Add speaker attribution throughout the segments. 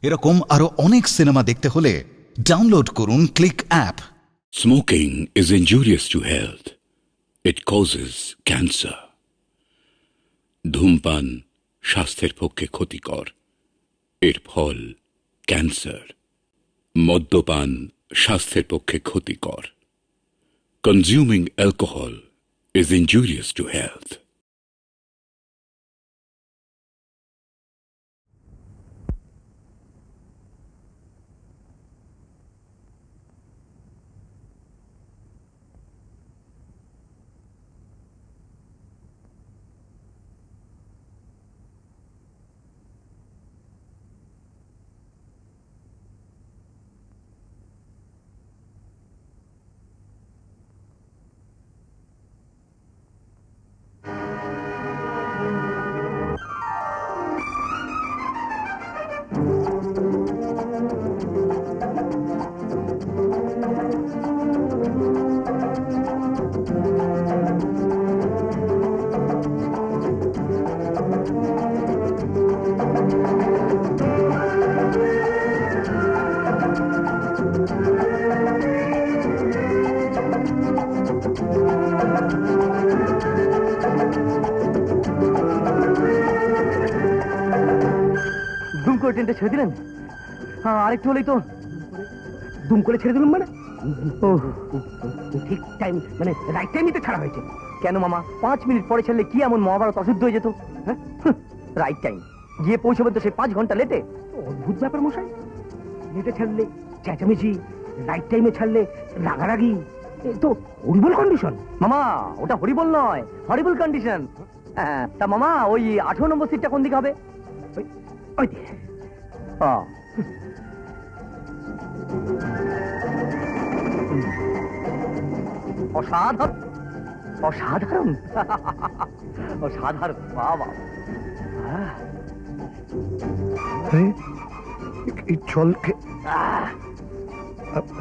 Speaker 1: এরকম আরো অনেক সিনেমা দেখতে হলে ডাউনলোড করুন click app.
Speaker 2: Smoking is injurious to health. It causes cancer. ধূমপান স্বাস্থ্যের পক্ষে ক্ষতিকর, এর ফল ক্যান্সার। মদ্যপান স্বাস্থ্যের পক্ষে ক্ষতিকর। Consuming alcohol is injurious to health.
Speaker 3: দুম করে ট্রেনটা ছেড়ে দিলেন? হ্যাঁ, আরেকটু হলেই তো। দুম করে ছেড়ে দিলাম মানে? ও ঠিক টাইম, মানে রাইট টাইমই তো ছাড়া হয়েছে। কেন মামা, 5 মিনিট পরে ছাড়লে কি এমন মহাভারত অশুদ্ধ হয়ে যেত? হ্যাঁ, রাইট টাইম গিয়ে পৌঁছবেন তো সে 5 ঘন্টা লেটে। অদ্ভুত ব্যাপার মশাই, লেটে ছাড়লে চেঁচামেচি, রাইট টাইমে ছাড়লে রাগারাগি, তো হরিবল কন্ডিশন। মামা ওটা হরিবল নয়, হরিবল কন্ডিশন। হ্যাঁ, তা মামা ওই 18 নম্বর সিটটা কোন দিকে হবে? ওই দিকে। অসাধারণ অসাধারণ অসাধারণ, বাবা।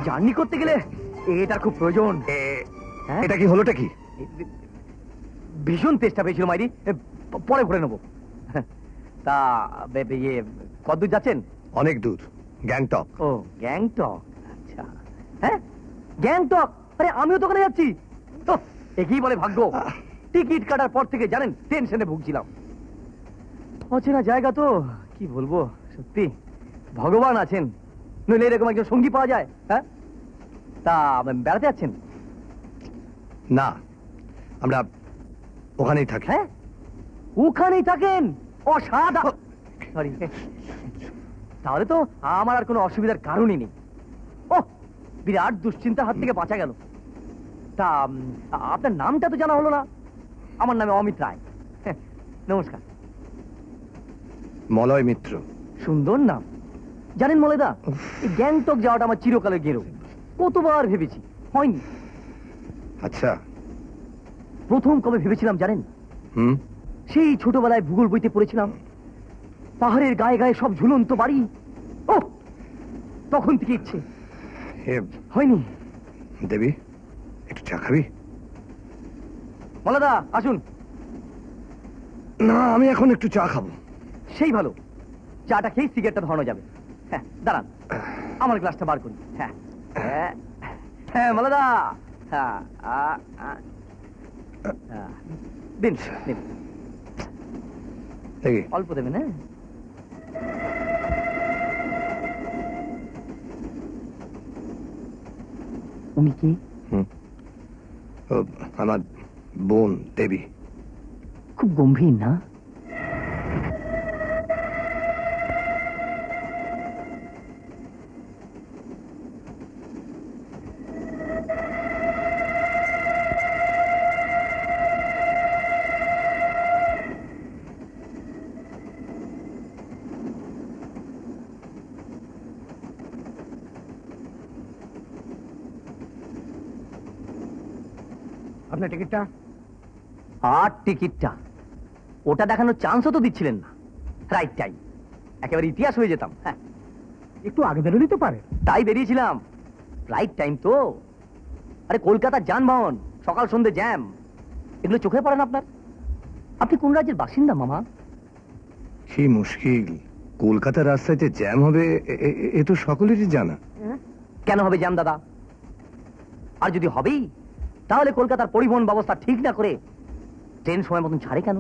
Speaker 3: জার্নি করতে গেলে এটার খুব প্রয়োজন।
Speaker 4: এটা কি হলোটা কি?
Speaker 3: ভীষণ চেষ্টা পেয়েছিল মাইরি, পরে ভরে নেবো। তা ইয়ে কতদূর যাচ্ছেন?
Speaker 4: অনেক দূর, গ্যাংটক।
Speaker 3: ও গ্যাংটক, আচ্ছা। হ্যাঁ গ্যাংটক, আরে আমিও তো ওখানে যাচ্ছি। তো একই বলে ভাগ্য। টিকিট কাটার পর থেকে জানেন টেনশনে ভুগছিলাম। অচেনা জায়গা তো, কি বলবো, সত্যি ভগবান আছেন, নইলে এরকম একজন সঙ্গী পাওয়া যায়? হ্যাঁ, তা বেড়াতে যাচ্ছেন?
Speaker 4: না, আমরা ওখানেই থাকি।
Speaker 3: হ্যাঁ, ওখানেই থাকেন? অসাধারণ। সরি, তাহলে তো আমার আর কোনো অসুবিধার কারণই নেই। ও বিরাট দুশ্চিন্তার হাত থেকে বাঁচা গেল। তা আপনার নামটা তো জানা হলো না। আমার নামে অমিত রায়। নমস্কার।
Speaker 4: মলয় মিত্র।
Speaker 3: সুন্দর নাম। জানেন মলয়দা, এই গ্যাংটক যাওয়াটা আমার চিরকালের গেরো। কতবার ভেবেছি, হয়নি।
Speaker 4: আচ্ছা,
Speaker 3: প্রথম কবে ভেবেছিলাম জানেন? সেই ছোটবেলায় ভূগোল বইতে পড়েছিলাম, পাহাড়ের গায়ে গায়ে সব ঝুলন্ত বাড়ি। ও তখন থেকে ইচ্ছে, হয়নি।
Speaker 4: দেবী, একটু চা খাবি?
Speaker 3: মলয়দা আসুন।
Speaker 4: না, আমি এখন একটু চা খাবো।
Speaker 3: সেই ভালো, চাটা খেয়ে সিগারেটটা ধরানো যাবে। হ্যাঁ দাঁড়ান, আমার গ্লাসটা বার করি। হ্যাঁ হ্যাঁ হ্যাঁ মলয়দা, হ্যাঁ দিন দিন, অল্প দেবেন। হ্যাঁ, উনি কি?
Speaker 4: আমার বোন দেবী।
Speaker 3: খুব গম্ভীর না?
Speaker 4: আপনার টিকিটটা?
Speaker 3: আর টিকিটটা? ওটা দেখানোর চান্সও তো দিচ্ছিলেন না। রাইট টাইম, একেবারে ইতিহাস হয়ে যেতাম। হ্যাঁ,
Speaker 4: একটু আগে বেরোলেই তো পারে।
Speaker 3: তাই বেরিয়েছিলাম। রাইট টাইম তো। আরে কলকাতার যানবাহন, সকাল সন্ধ্যে জ্যাম, এগুলো চোখে পড়ে না আপনার? আপনি কোন রাজ্যের বাসিন্দা মামা?
Speaker 4: কি মুশকিল, কলকাতার রাস্তায় যে জ্যাম হবে এ তো সকলেরই জানা।
Speaker 3: কেন হবে জ্যাম দাদা? আর যদি হবেই, তাহলে কলকাতার পরিবহন ব্যবস্থা ঠিক না করে ট্রেন সময় মতন ছাড়ে কেন?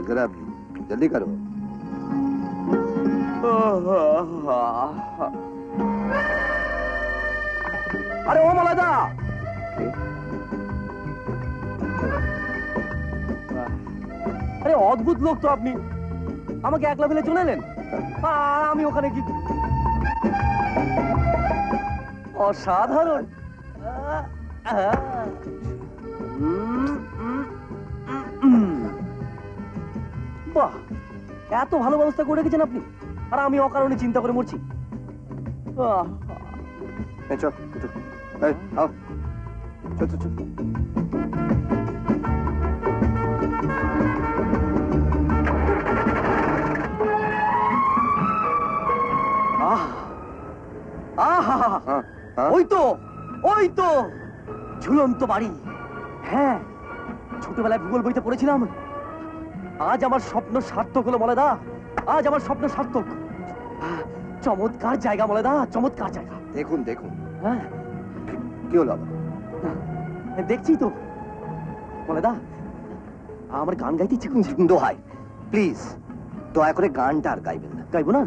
Speaker 4: जरा जल्दी करो।
Speaker 3: আরে ও মালাদা, আরে অদ্ভুত লোক তো আপনি। আমাকে একলা ফেলে চলে এলেন, আর আমি ওখানে কি? অসাধারণ। বাহ, এত ভালো ব্যবস্থা করে রেখেছেন আপনি, আর আমি অকারণে চিন্তা করে মরছি।
Speaker 4: চল চল চল চল।
Speaker 3: ওই তো ওই তো ঝুলন্ত বাড়ি। হ্যাঁ, ছোটবেলায় ভূগোল বইতে পড়েছিলাম। আজ আমার স্বপ্ন সার্থক হলো মলেদা, আজ আমার স্বপ্ন সার্থক। চমৎকার জায়গা মলেদা, চমৎকার জায়গা।
Speaker 4: দেখুন দেখুন।
Speaker 3: হ্যাঁ,
Speaker 4: কি হলো আবার?
Speaker 3: দেখছি তো মলেদা, আমার গান গাইতে ইচ্ছে করছে।
Speaker 4: দোহাই, প্লিজ দয়া করে গানটা আর গাইবেন না।
Speaker 3: গাইবো না?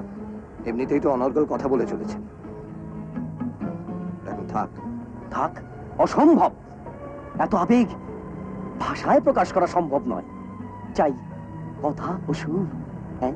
Speaker 4: এমনিতেই তো অনর্গল কথা বলে চলেছে। এখন থাক
Speaker 3: থাক, অসম্ভব। এত আবেগ ভাষায় প্রকাশ করা সম্ভব নয়। চাই কথা ও সুর। হ্যাঁ,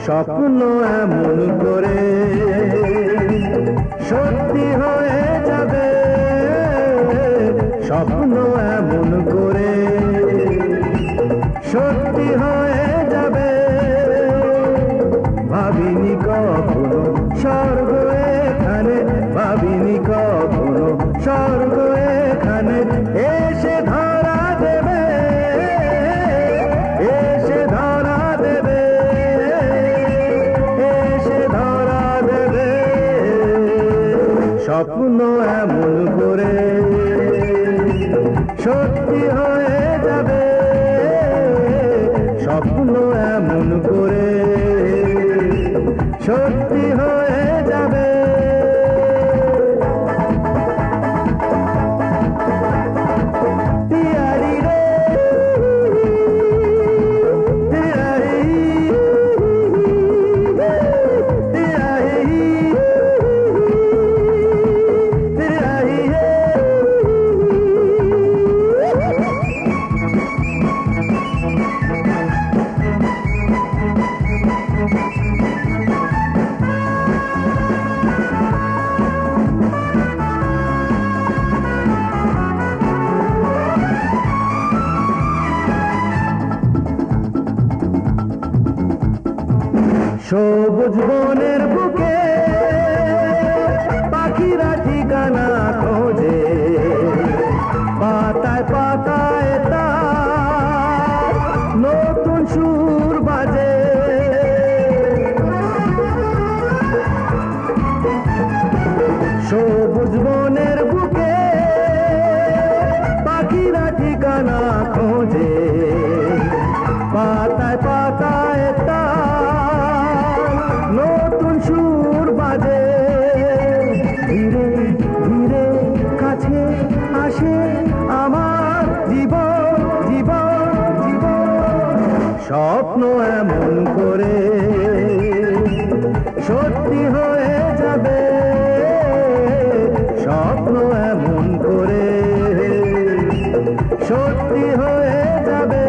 Speaker 5: স্বপ্ন এমন করে সত্যি হয়ে যাবে, স্বপ্ন এমন করে সত্যি হয়ে যাবে। ভাবিনি কখনো স্বর্গ এখানে, ভাবিনি কখনো স্বর্গ এখানে এসে ধরা দেবে, এসে ধরা দেবে, এসে ধরা দেবে। স্বপ্ন এমন করে সত্যি হয়ে যাবে, স্বপ্ন এমন করে সত্যি হয়ে যাবে। তিয়ারি রে, তিয়ারি, তিয়ারি, তিয়ারি রে। সবুজ বনের বুকে পাখিরা ঠিকানা খোঁজে, পাতায় পাতায় তার নতুন সুর বাজে। সবুজ বনের বুকে পাখিরা ঠিকানা খোঁজে, পাতায় পাতায় তার নতুন সুর বাজে। ধীরে ধীরে কাছে আসে আমার জীবন, জীবন, জীবন। স্বপ্ন এমন করে সত্যি হয়ে যাবে, স্বপ্ন এমন করে সত্যি হয়ে যাবে।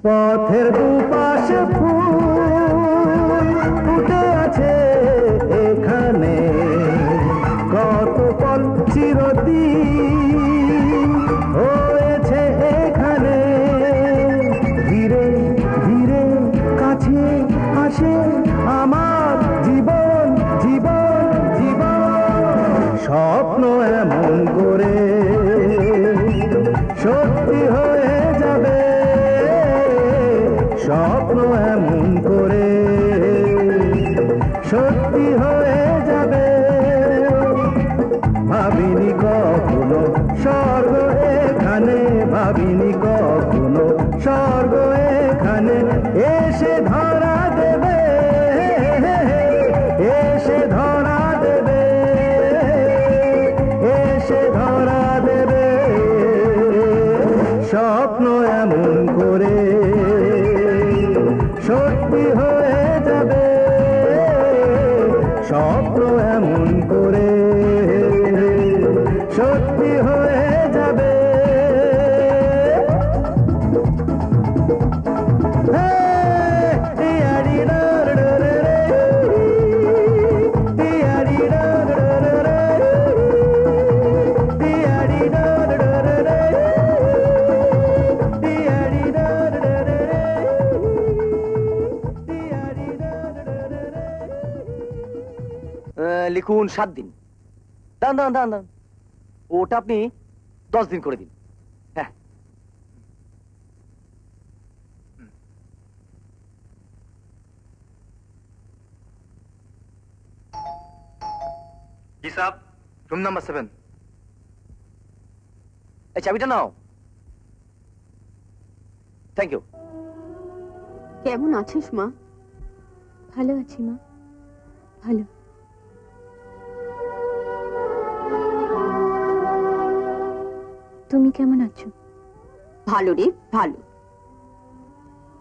Speaker 5: পথের দুপাশে ফুল ফুটে আছে এখানে, কত পল চিরদিন হয়েছে এখানে। ধীরে ধীরে কাছে আসে আমার জীবন, জীবন, জীবন। স্বপ্ন এমন করে সত্যি হয়ে যাবে, স্বপ্ন এমন করে সত্যি হয়ে যাবে। ভাবিনি কখনো স্বর্গ এখানে, ভাবিনি কখনো স্বর্গ এখানে এসে ধরা দেবে, এসে ধরা দেবে, এসে ধরা দেবে। স্বপ্ন এমন করে সত্যি হয়ে যাবে, স্বপ্ন এমন করে সত্যি হয়ে যাবে। তিয়ারি রে, তিয়ারি রে, তিয়ারি রে, তিয়ারি রে।
Speaker 3: লিখুন 7 দিন। দান দান দান দান, ওটা আপনি 10 দিন করে দিন। হ্যাঁ,
Speaker 6: जी साहब, रूम नंबर 7।
Speaker 3: এই চাবিটা নাও। Thank you.
Speaker 7: কেমন আছিস মা? ভালো আছি মা, ভালো। তুমি কেমন আছো? ভালো রে, ভালো।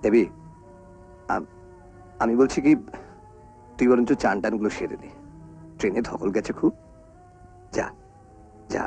Speaker 4: দেবী, আমি বলছি কি, তুই বরঞ্চ চান টানগুলো সেরে দে। ট্রেনে ধকল গেছে খুব। যা যা।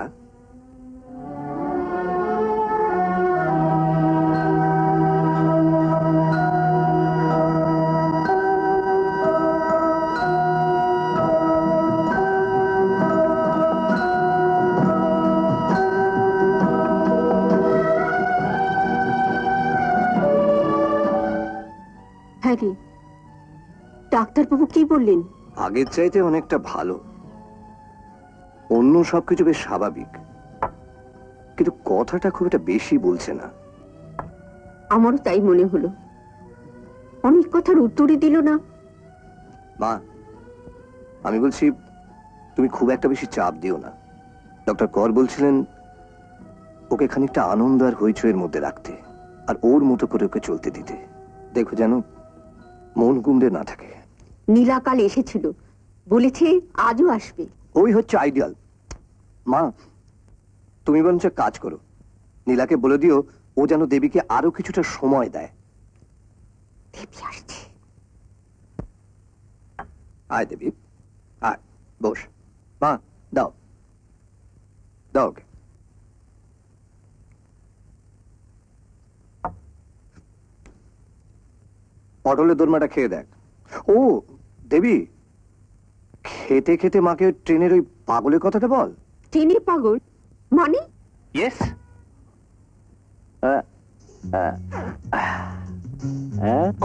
Speaker 7: হ্যাঁ রে, ডাক্তারবাবু কি বললেন?
Speaker 4: আগের চাইতে অনেকটা ভালো, অন্য সবকিছু বেশ স্বাভাবিক, কিন্তু কথাটা খুব একটা বেশি বলছে না।
Speaker 7: আমারও তাই মনে হলো, অনেক কথার উত্তরই দিল না।
Speaker 4: মা, আমি বলছি তুমি খুব একটা বেশি চাপ দিও না। ডক্টর কর বলছিলেন ওকে খানিকটা আনন্দ আর হইচইয়ের মধ্যে রাখতে, আর ওর মতো করে ওকে চলতে দিতে। দেখো যেন মন গুমড়ে না থাকে।
Speaker 7: নীলাকাল এসেছিল, বলেছে আজও আসবে।
Speaker 4: ওই হচ্ছে আইডিয়াল। মা, তুমি বরঞ্চ কাজ করো, নীলাকে বলে দিও ও যেন দেবীকে আরো কিছুটা সময় দেয়।
Speaker 7: দেবী আসছে।
Speaker 4: আয় দেবী, আয়, বস। মা, দাও দাও ওকে। পটলের দোরমাটা খেয়ে দেখ। ও দেবী, খেতে খেতে মাকে ট্রেনের ওই পাগলের কথাটা বল।
Speaker 7: ট্রেনে পাগল মানে?
Speaker 3: Yes.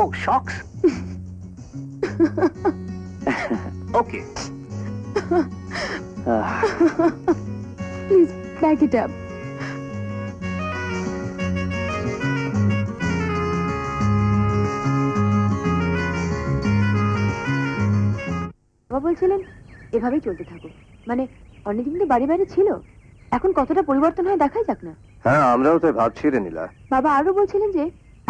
Speaker 3: Oh shucks. Okay.
Speaker 7: Please back it up. বাবা বলছিলেন এভাবেই চলতে থাকো, মানে অনেকদিন তো বাড়ি বাইরে ছিল, এখন কতটা পরিবর্তন হয় দেখাই যাক না।
Speaker 4: হ্যাঁ, আমরাও তো ভাবছি রে নীলা।
Speaker 7: বাবা আরো বলছিলেন যে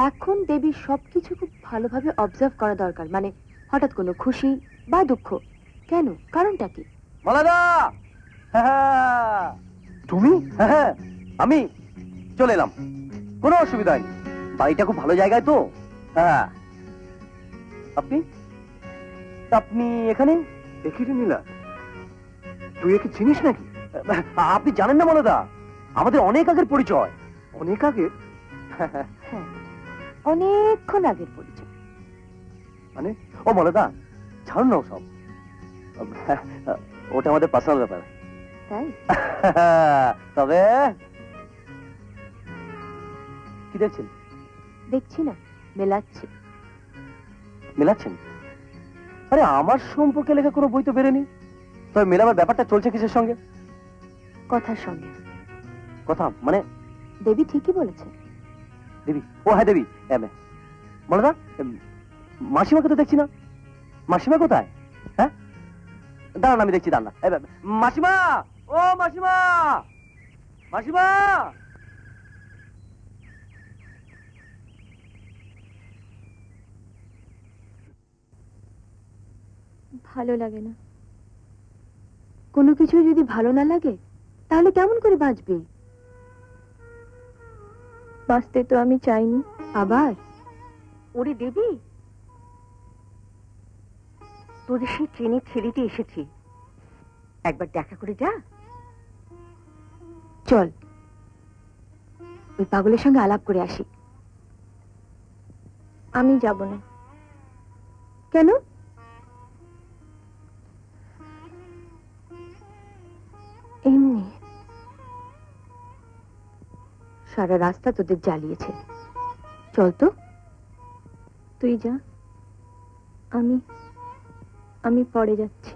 Speaker 7: এখন দেবীর সবকিছু খুব ভালোভাবে অবজার্ভ করা দরকার, মানে হঠাৎ কোনো খুশি বা দুঃখ, কেন, কারণটা কি?
Speaker 3: মালাদা, তুমি? হ্যাঁ, আমি চলে এলাম, কোনো অসুবিধা নেই, বাড়িটা খুব ভালো জায়গায় তো। হ্যাঁ, আপনি আপনি এখানে?
Speaker 4: দেখি রে নীলা, তুই একে চিনিস নাকি?
Speaker 3: আপনি জানেন না মালাদা, আমাদের অনেক আগের পরিচয়।
Speaker 4: অনেক আগের?
Speaker 7: হ্যাঁ, অনেকক্ষণ আগের পরিচয়।
Speaker 3: মানে ও মালাদা, ছাড়ুন না সব, ওটা আমাদের পার্সোনাল ব্যাপার।
Speaker 7: তাই?
Speaker 3: তবে কি দেখছেন?
Speaker 7: দেখছি না, মেলাচ্ছি।
Speaker 3: মেলাচ্ছেন? আরে আমার সম্পর্কে লেখা কোনো বই তো বেরোয়নি, তবে মেলাবার ব্যাপারটা চলছে কিসের সঙ্গে?
Speaker 7: কথার সঙ্গে।
Speaker 3: কথা মানে?
Speaker 7: দেবী ঠিকই বলেছে।
Speaker 3: দেবী? ও হ্যাঁ দেবী। মালাদা, মাসিমাকে তো দেখছি না, মাসিমা কোথায়? হ্যাঁ, দাঁড়ান আমি দেখছি, দাঁড়ান। মাসিমা, ও মাসিমা, মাসিমা।
Speaker 7: ভালো লাগে না, কোনো কিছু যদি ভালো না লাগে তাহলে কেমন করে বাঁচবে? বাঁচতে তো আমি চাইনি। আবার ওরে দেবী, তোদের সেই ট্রেনে ছেড়েতে এসেছি, একবার দেখা করে যা। চল, ওই পাগলের সঙ্গে আলাপ করে আসি। আমি যাব না। কেন? এমনি সারা রাস্তা তোদের জ্বালিয়েছে। চল তো, তুই যা, আমি পরে যাচ্ছি।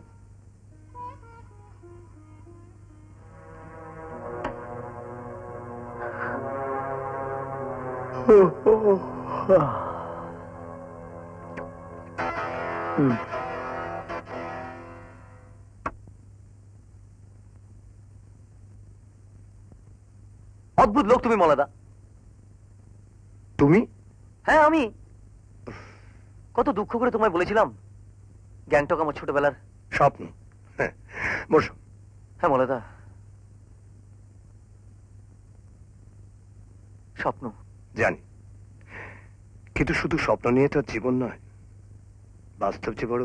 Speaker 3: অদ্ভুত লোক তুমি মালাদা।
Speaker 4: তুমি?
Speaker 3: হ্যাঁ আমি। কত দুঃখ করে তোমায় বলেছিলাম গ্যাংটক আমার ছোটবেলার
Speaker 4: স্বপ্ন। হ্যাঁ, বসো।
Speaker 3: হ্যাঁ মালাদা, স্বপ্ন।
Speaker 4: জানি, কিন্তু শুধু স্বপ্ন নিয়ে তো আর জীবন নয়, বাস্তব যে বড়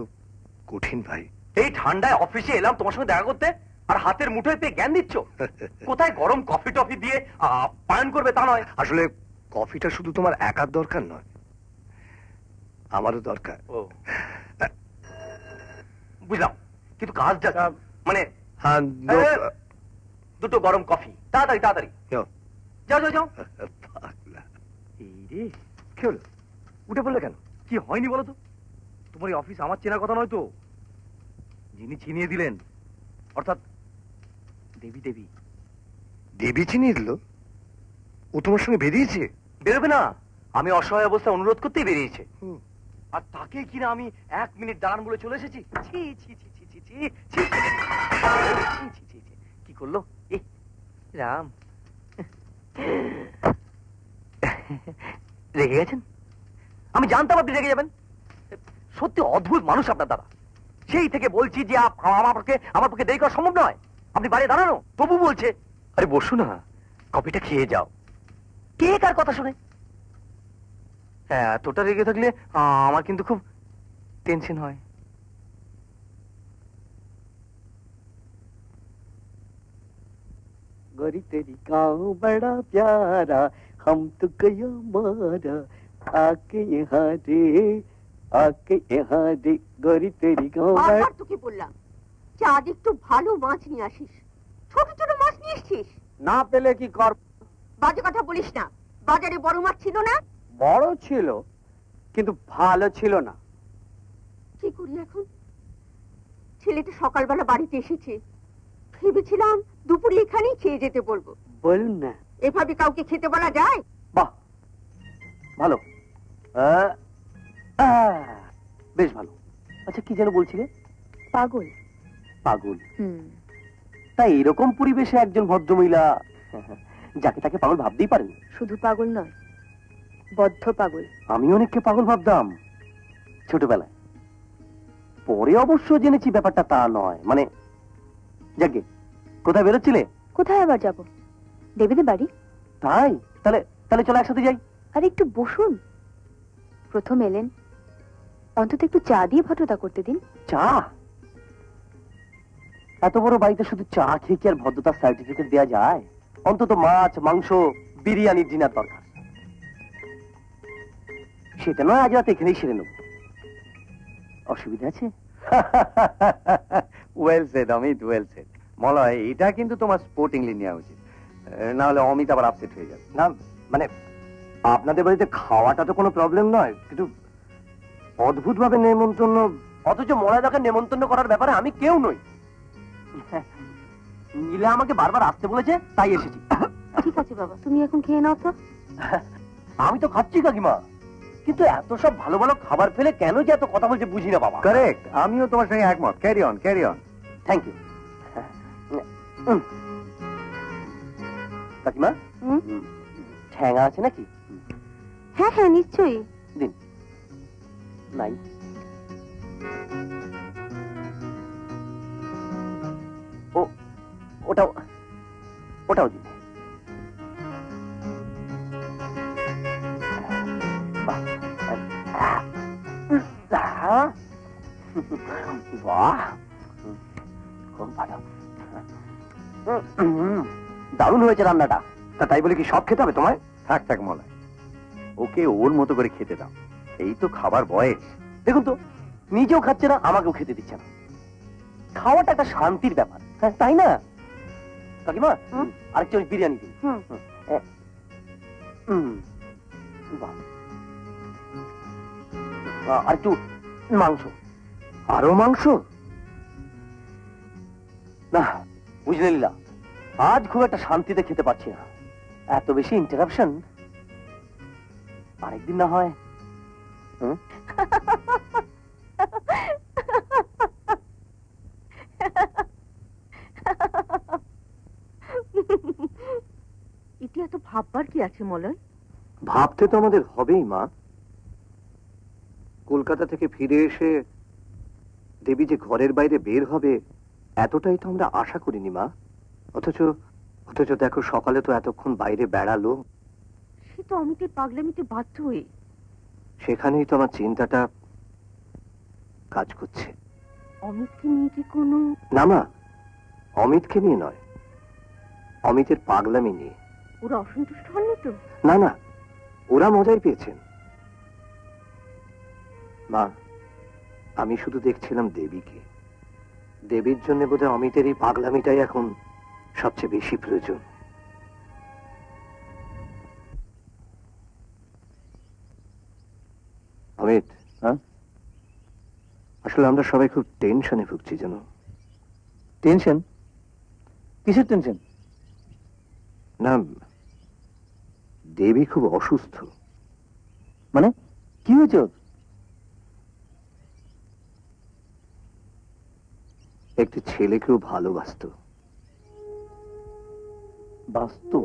Speaker 4: কঠিন ভাই।
Speaker 3: এই ঠান্ডায় অফিসে এলাম তোমার সঙ্গে দেখা করতে, আর হাতের মুঠোয় পেয়ে জ্ঞান দিচ্ছ। কোথায় গরম কফি টফি দিয়ে পান করবে তা নয়।
Speaker 4: আসলে কফিটা শুধু তোমার একার দরকার নয়, আমারও দরকার।
Speaker 3: ও বুঝলাম, কিন্তু কাজটা মানে
Speaker 4: হ্যাঁ,
Speaker 3: দুটো গরম কফি, তাড়াতাড়ি তাড়াতাড়ি।
Speaker 4: যাও।
Speaker 3: যাও যাও যাও।
Speaker 4: পাগলা।
Speaker 3: এই রে, কি হলো? উঠে পড়লে কেন? কি হয়নি বলো তো? তোমার এই অফিস আমার চেনার কথা নয় তো। যিনি চিনিয়ে দিলেন, অর্থাৎ দেবী। দেবী
Speaker 4: দেবী চিনিয়ে দিল? ও তোমার সঙ্গে বেরিয়েছে?
Speaker 3: বেরোবে না, আমি অসহায় অবস্থায় অনুরোধ করতেই বেরিয়েছে। আর তাকে কিনা আমি 1 মিনিট দাঁড়ান বলে চলে এসেছি। ছি ছি ছি ছি ছি ছি ছি ছি ছি ছি ছি। কি করলো? রাম, রেগে গেছেন? আমি জানতাম আপনি রেগে যাবেন। সত্যি অদ্ভুত মানুষ আপনার দাদা। সেই থেকে বলছি যে আমার পক্ষে দেরি করা সম্ভব নয়। আপনি বাইরে দাঁড়ানো, তবু বলছে আরে বসু না, কফিটা খেয়ে যাও। কে কার কথা শুনে? হ্যাঁ, এতটা রেগে থাকলে আমার কিন্তু খুব টেনশন হয়।
Speaker 5: गोरी तेरी गाँव बड़ा प्यारा, हम तो गया मारा, आके यहाँ रे गोरी तेरी गाँव
Speaker 8: বারবার তোকে বললাম চাঁদ একটু ভালো মাছ নিয়ে আসিস, ছোট ছোট মাছ নিয়ে এসছিস।
Speaker 5: না পেলে কি কর?
Speaker 8: বাজে কথা বলিস না, বাজারে বড় মাছ ছিল না?
Speaker 5: বড় ছিল কিন্তু ভালো ছিল না।
Speaker 8: কি করি এখন? ছেলেটা সকালবেলা বাড়িতে এসেছে, ভেবেছিলাম দুপুরে এখানেই খেয়ে যেতে বলবো।
Speaker 5: বলুন না।
Speaker 8: এভাবে কাউকে খেতে বলা যায়?
Speaker 5: বাহ, ভালো, বেশ ভালো। আচ্ছা, কি যেন বলছিলে?
Speaker 7: পাগল।
Speaker 5: পাগল? তাই এরকম পরিবেশে একজন ভদ্রমহিলা যাকে তাকে পাগল ভাবতেই পারেন।
Speaker 7: শুধু পাগল নয়, বদ্ধ পাগল।
Speaker 5: আমি অনেককে পাগল ভাবতাম ছোটবেলায়, পরে অবশ্য জেনেছি ব্যাপারটা তা নয়। মানে যাকে, কোথায় বেরোচ্ছিলে?
Speaker 7: কোথায় আবার যাব? দেবীদের বাড়ি।
Speaker 5: তাই? তাহলে তাহলে চলো একসাথে যাই।
Speaker 7: আর একটু বসুন, প্রথম এলেন, অন্তত একটু চা দিয়ে ভদ্রতা করতে দিন।
Speaker 5: চা? এত বড় বাড়িতে শুধু চা খেয়ে কি আর ভদ্রতার সার্টিফিকেট দেওয়া যায়? অন্তত মাছ, মাংস, বিরিয়ানির ডিনার দরকার। সেটা নয় আজ রাতে এখানেই সেরে নেব। অসুবিধা আছে?
Speaker 9: Well said Amit, well said. Malay, এটা কিন্তু তোমার স্পোর্টিংলি নেওয়া উচিত, না হলে অমিত আবার আপসেট হয়ে যাবে।
Speaker 5: না মানে আপনাদের বাড়িতে খাওয়াটা তো কোনো প্রবলেম নয়, কিন্তু অদ্ভুত ভাবে নেমন্তন্ন, অথচ মলাদাকে নেমন্তন্ন করার ব্যাপারে আমি কেউ নই। নীলা আমাকে বারবার আসতে বলেছে, তাই এসেছি।
Speaker 7: ঠিক আছে বাবা, তুমি এখন খেয়ে নাও তো।
Speaker 5: আমি তো খাচ্ছি কাকিমা, কিন্তু এত সব ভালো ভালো খাবার ফেলে কেন যে এত কথা বলছে বুঝি না বাবা।
Speaker 9: কারেক্ট, আমিও তোমার সঙ্গে একমত। Carry on, carry on.
Speaker 5: Thank you কাকিমা। ঠ্যাঙা আছে নাকি?
Speaker 7: হ্যাঁ হ্যাঁ, নিশ্চয়ই।
Speaker 5: দিন। নাই? ও, ওটাও ওটাও দিন। বাহ, বাহ, খুব ভালো, দারুণ হয়েছে রান্নাটা।
Speaker 9: তা তাই বলে কি সব খেতে হবে তোমায়? থাক থাক মলয়, ওকে ওর মতো করে খেতে দাও, এই তো খাবার বয়স।
Speaker 5: দেখুন তো, নিজেও খাচ্ছে না, আমাকেও খেতে দিচ্ছে না। খাওয়াটা একটা শান্তির ব্যাপার, হ্যাঁ তাই না কাকিমা? আরেক চামচ বিরিয়ানি দিন। বাহ, আর একটু মাংস।
Speaker 9: আরো মাংস?
Speaker 5: না বুঝলে লীলা, আজ খুব একটা শান্তিতে খেতে পারছি না, এত বেশি ইন্টারাপশন। আরেকদিন না হয়?
Speaker 8: এটি এত ভাববার কি আছে মলয়?
Speaker 4: ভাবতে তো আমাদের হবেই মা। কলকাতা থেকে ফিরে এসে দেবী যে ঘরের বাইরে বের হবে এতটাই তো আমরা আশা করিনি মা। অথচ অথচ দেখো, সকালে তো এতক্ষণ বাইরে বেড়ালো।
Speaker 8: সে তো অমিতের পাগলামিতে বাধ্য হয়ে।
Speaker 4: সেখানেই তো আমার চিন্তাটা কাজ করছে।
Speaker 8: অমিতকে নিয়ে কি কোনো
Speaker 4: না মা, অমিতকে নিয়ে নয়, অমিতের পাগলামি নিয়ে।
Speaker 8: ওরা অসন্তুষ্ট হননি তো?
Speaker 4: না না, ওরা মজাই পেয়েছেন। মা, আমি শুধু দেখছিলাম দেবীকে। দেবীর জন্য বোধহয় অমিতের এই পাগলামিটাই এখন সবচেয়ে বেশি প্রয়োজন। অমিত,
Speaker 5: হ্যাঁ?
Speaker 4: আসলে আমরা সবাই খুব টেনশনে ভুগছি জানো।
Speaker 5: টেনশন? কিসের টেনশন?
Speaker 4: না, দেবী খুব অসুস্থ।
Speaker 5: মানে কি হয়েছে ওর?
Speaker 4: একটি ছেলেকেও ভালোবাসতো।
Speaker 5: বাস্তব?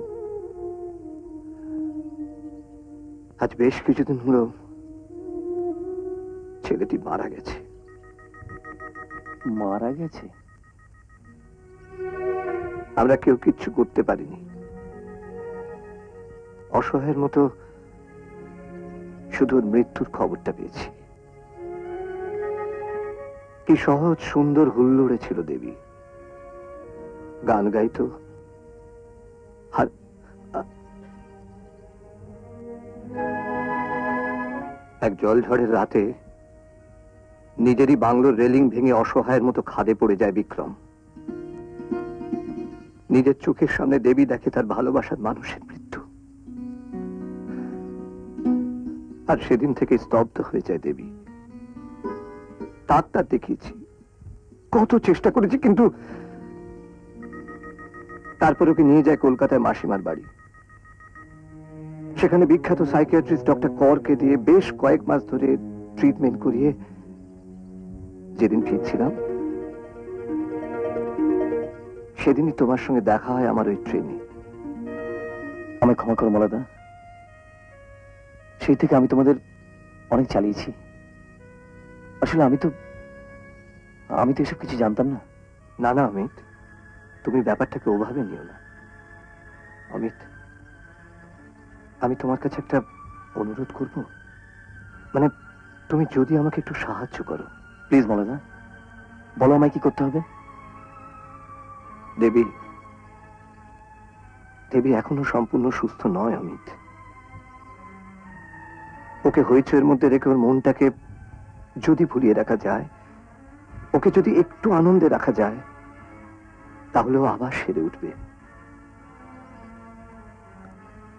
Speaker 4: আজ বেশ কিছুদিন হলো ছেলেটি মারা গেছে।
Speaker 5: মারা গেছে?
Speaker 4: আমরা কেউ কিচ্ছু করতে পারিনি। অসহায়ের মতো শুধু ওর মৃত্যুর খবরটা পেয়েছি। কি সহজ সুন্দর হুল্লোড়ে ছিল দেবী, গান গাইতো। আর এক জলঝড়ের রাতে নিজেরই বাংলোর রেলিং ভেঙে অসহায়ের মতো খাদে পড়ে যায় বিক্রম। নিজের চোখের সামনে দেবী দেখে তার ভালোবাসার মানুষের মৃত্যু, আর সেদিন থেকে স্তব্ধ হয়ে যায় দেবী। ডাক্তার দেখিয়েছি, কত চেষ্টা করেছি, কিন্তু তারপর ওকে নিয়ে যায় কলকাতায় মাসিমার বাড়ি। সেখানে বিখ্যাত সাইকিয়াট্রিস্ট ডক্টর করকে দিয়ে বেশ কয়েক মাস ধরে ট্রিটমেন্ট করিয়ে যেদিন ফিরছিলাম সেদিনই তোমার সঙ্গে দেখা হয় আমার ওই ট্রেনে।
Speaker 5: আমায় ক্ষমা করো মলাদা, সেই থেকে আমি তোমাদের অনেক চালিয়েছি। আসলে আমি তো এসব কিছু জানতাম না।
Speaker 4: না না অমিত, তুমি ব্যাপারটাকে ওভাবে নিও না। অমিত, আমি তোমার কাছে একটা অনুরোধ করব, মানে তুমি যদি আমাকে একটু সাহায্য করো।
Speaker 5: প্লিজ মলাদা, বলো আমায় কি করতে হবে।
Speaker 4: দেবী দেবী এখনো সম্পূর্ণ সুস্থ নয় অমিত। ওকে হইচইয়ের মধ্যে রেখে ওর মনটাকে যদি ভুলিয়ে রাখা যায়, ওকে যদি একটু আনন্দে রাখা যায়, তাহলে ও আবার সেরে উঠবে।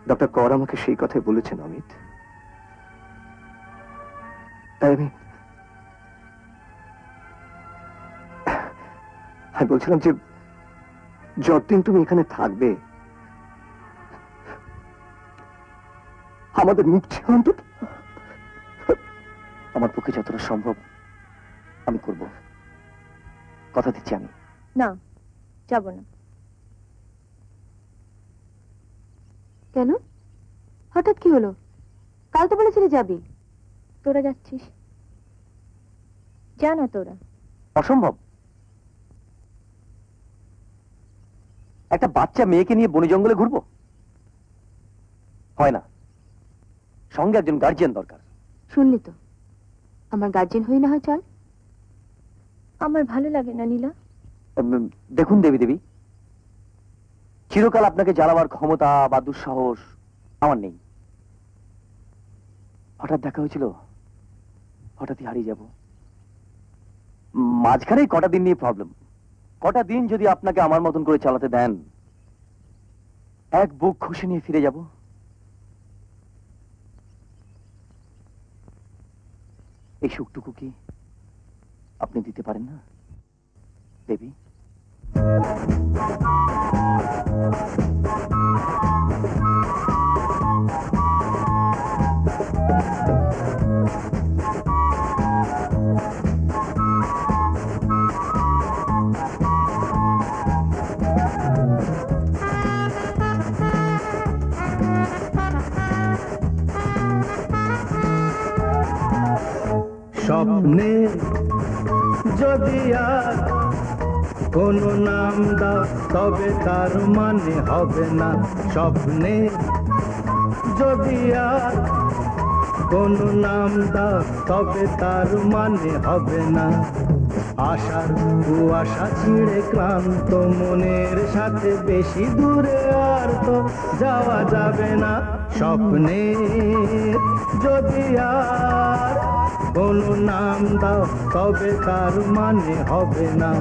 Speaker 4: ডক্টর কর আমাকে সেই কথাই বলেছেন অমিত। তাই আমি বলছিলাম যে যতদিন তুমি এখানে থাকবে আমাদের মুক্তি অন্তত।
Speaker 5: আমার পক্ষে যতটা সম্ভব আমি করব, কথা দিচ্ছি আমি।
Speaker 7: না, যাব না। কেন? হঠাৎ কি হলো? কাল তো বলেছিলি যাবি। তোরা যাচ্ছিস? যা না তোরা।
Speaker 5: অসম্ভব। একটা বাচ্চা মেয়েকে নিয়ে বনে জঙ্গলে ঘুরবো? হয় না, সঙ্গে একজন গার্জিয়ান দরকার।
Speaker 7: শুনলি তো, আমার গার্জেন হই না হয় চল। আমার ভালো লাগে না নীলা।
Speaker 5: দেখুন দেবী দেবী, চিরকাল আপনাকে জ্বালাবার ক্ষমতা বা দুঃসাহস আমার নেই। হঠাৎ দেখা হয়েছিল, হঠাৎই হারিয়ে যাব। মাঝখানেই কটা দিন নিয়ে প্রবলেম। কটা দিন যদি আপনাকে আমার মতন করে চালাতে দেন, এক বুক খুশি নিয়ে ফিরে যাব। এই সুখটুকু কি আপনি দিতে পারেন না দেবী?
Speaker 10: স্বপ্নে যদি আর কোনো নাম দাও তবে তার মানে হবে না। স্বপ্নে যদি আর কোনো নাম দাও তবে তার মানে হবে না। আশার কুয়াশা ছিঁড়ে ক্লান্ত মনের সাথে বেশি দূরে আর তো যাওয়া যাবে না। স্বপ্নে যদি আর কোনো নাম দাও তবে তার মানে হবে না।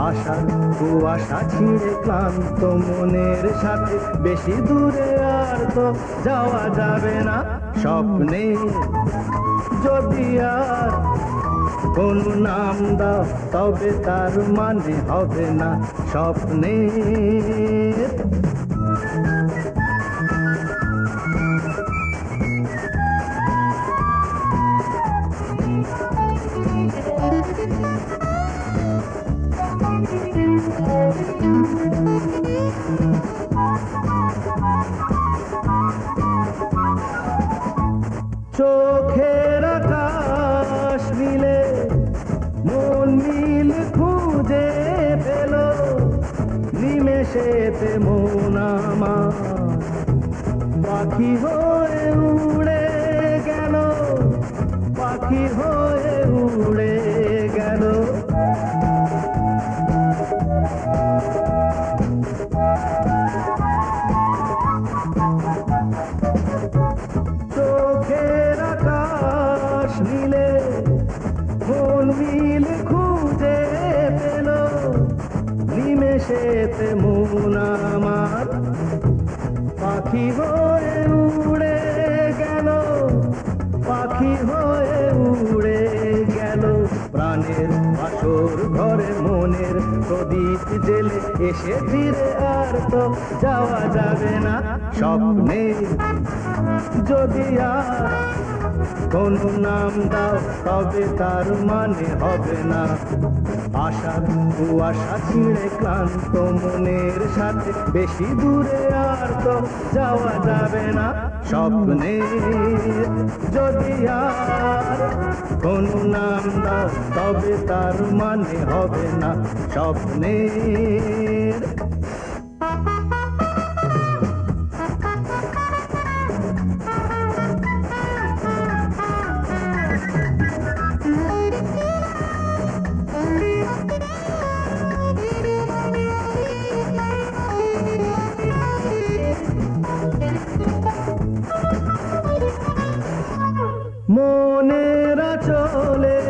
Speaker 10: আশার কুয়াশা ছিঁড়ে ক্লান্ত মনের সাথে বেশি দূরে আর তো যাওয়া যাবে না। স্বপ্নে যদি আর কোনো নাম দাও তবে তার মানে হবে না। স্বপ্নে চোখের আকাশ মিলে মন মিল খুঁজে পেল, নিমেষেতে মন আমার পাখি হয়ে উড়ে গেল, পাখি হয়ে উড়ে গেল। চোখের আকাশ মিলে মন মিল খুঁজে পেল, নিমেষেতে মন আমার পাখি হয়ে উড়ে গেল, পাখি হয়ে উড়ে গেল। প্রাণের বাসর ঘরে মনের প্রদীপ জেলে এসে ফিরে আর তো যাওয়া যাবে না। স্বপ্নে যদি আর কোনো নাম দাও তবে তার মানে হবে না। আশার কুয়াশা ছিঁড়ে ক্লান্ত মনের সাথে বেশি দূরে আর তো যাওয়া যাবে না। স্বপ্নে যদি আর কোনো নাম দাও তবে তার মানে হবে না। স্বপ্নের মনের চলে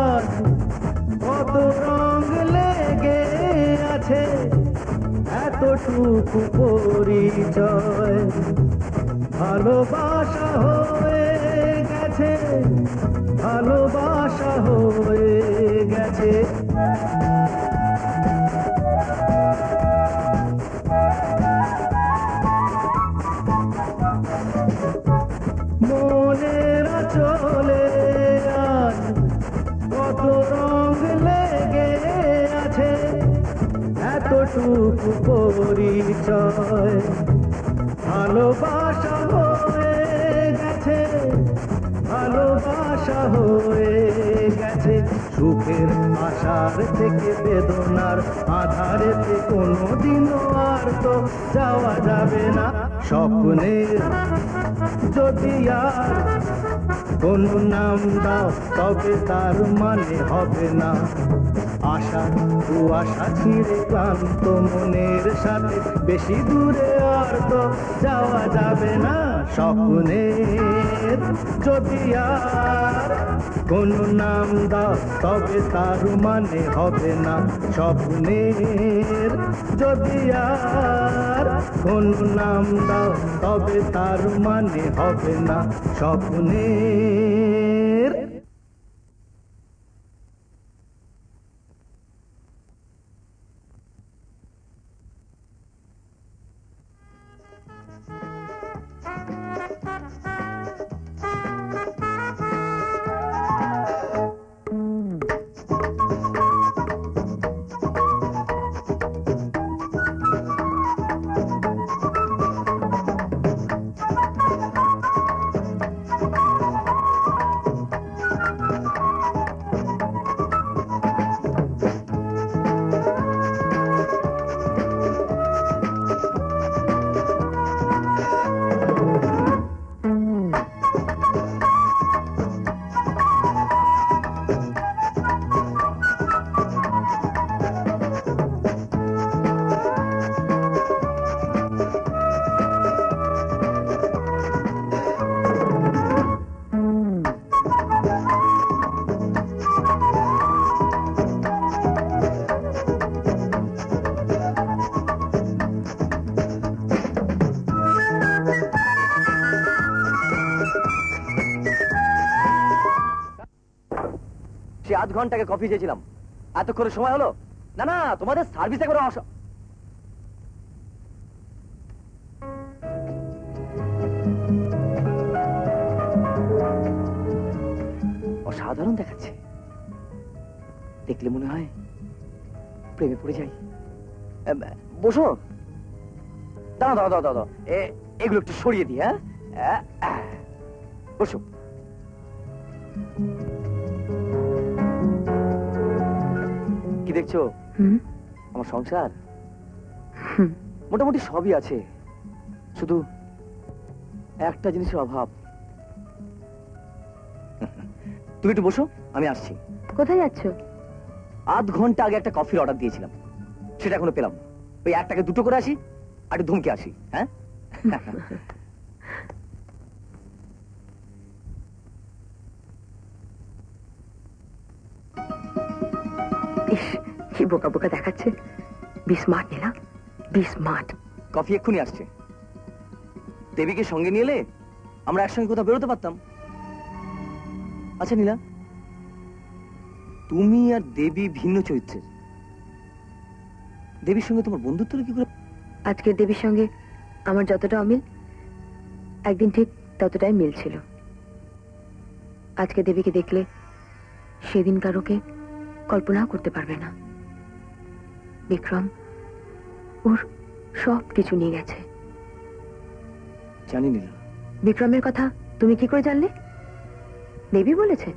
Speaker 10: আজ কত রং লেগে আছে, এতটুকু পরিচয় ভালোবাসা হয়ে গেছে, ভালোবাসা হয়ে গেছে। মনের চলে আজ কত রং লেগে আছে, এতটুকু পরিচয় ভালোবাসা হয়ে গেছে, ভালোবাসা হয়ে গেছে। সুখের আশার থেকে বেদনার আধারেতে কোনোদিনও আর তো যাওয়া যাবে না। স্বপ্নের যদি আর কোনো নাম দাও তবে তার মানে হবে না। আশা কুয়াশা ছিঁড়ে ক্লান্ত মনের সাথে বেশি দূরে আর তো যাওয়া যাবে না। স্বপ্নের যদি আর কোনো নাম দাও তবে তার মানে হবে না। স্বপ্নের যদি আর কোনো নাম দাও তবে তার মানে হবে না। স্বপ্নের
Speaker 3: ঘন্টা আগে কফি চেয়েছিলাম, এতক্ষণে সময় হলো? না না, তোমাদের সার্ভিস একবার অসাধারণ দেখাচ্ছে। দেখলে মনে হয় প্রেমে পড়ে যাই। বসো। দাঁড়াও দাঁড়াও দাঁড়াও দাঁড়াও, এগুলো একটু সরিয়ে দিই। হ্যাঁ, বসো। কি দেখছো? আমার সংসার মোটামুটি সবই আছে, শুধু একটা জিনিসের অভাব। তুমি একটু বসো, আমি আসছি।
Speaker 7: কোথায় যাচ্ছ?
Speaker 3: আধ ঘন্টা আগে একটা কফির অর্ডার দিয়েছিলাম, সেটা এখনো পেলাম না। ওই একটাকে দুটো করে আসি, আর একটু ধুমকে আসি। হ্যাঁ,
Speaker 7: ইস, কি বোকা বোকা দেখাচ্ছে। Be smart Nila, be smart.
Speaker 3: Coffee এক্ষুনি আসছে। দেবীকে সঙ্গে নিয়ে এলে আমরা একসঙ্গে কোথাও বেরোতে পারতাম। আচ্ছা নীলা, তুমি আর দেবী ভিন্ন চরিত্রের, দেবীর সঙ্গে তোমার বন্ধুত্ব কি করে?
Speaker 7: আজকের দেবীর সঙ্গে আমার যতটা অমিল, একদিন ঠিক ততটাই মিল ছিল। আজকে দেবীকে দেখলে সেদিন কারোকে কল্পনাও করতে পারবে না। বিক্রম ওর সব কিছু নিয়ে গেছে।
Speaker 3: জানি নীলা।
Speaker 7: বিক্রমের কথা তুমি কি করে জানলে? দেবী বলেছে?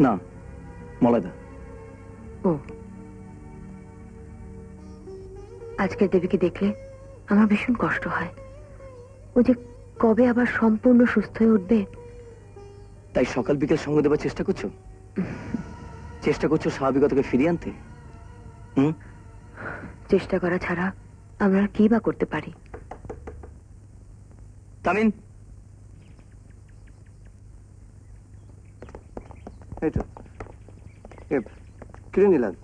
Speaker 3: না, মলয়দা।
Speaker 7: ও, আজকের দেবীকে দেখলে আমার ভীষণ কষ্ট হয়। ও যে কবে আবার সম্পূর্ণ সুস্থ হয়ে উঠবে।
Speaker 3: তাই সকাল বিকেল সঙ্গ দেবার চেষ্টা করছো? চেষ্টা করছো স্বাভাবিকতাকে ফিরিয়ে আনতে?
Speaker 7: চেষ্টা করা ছাড়া আমরা আর কি বা করতে পারি?
Speaker 3: কামিন।
Speaker 4: এই তো কিরে নিলাম,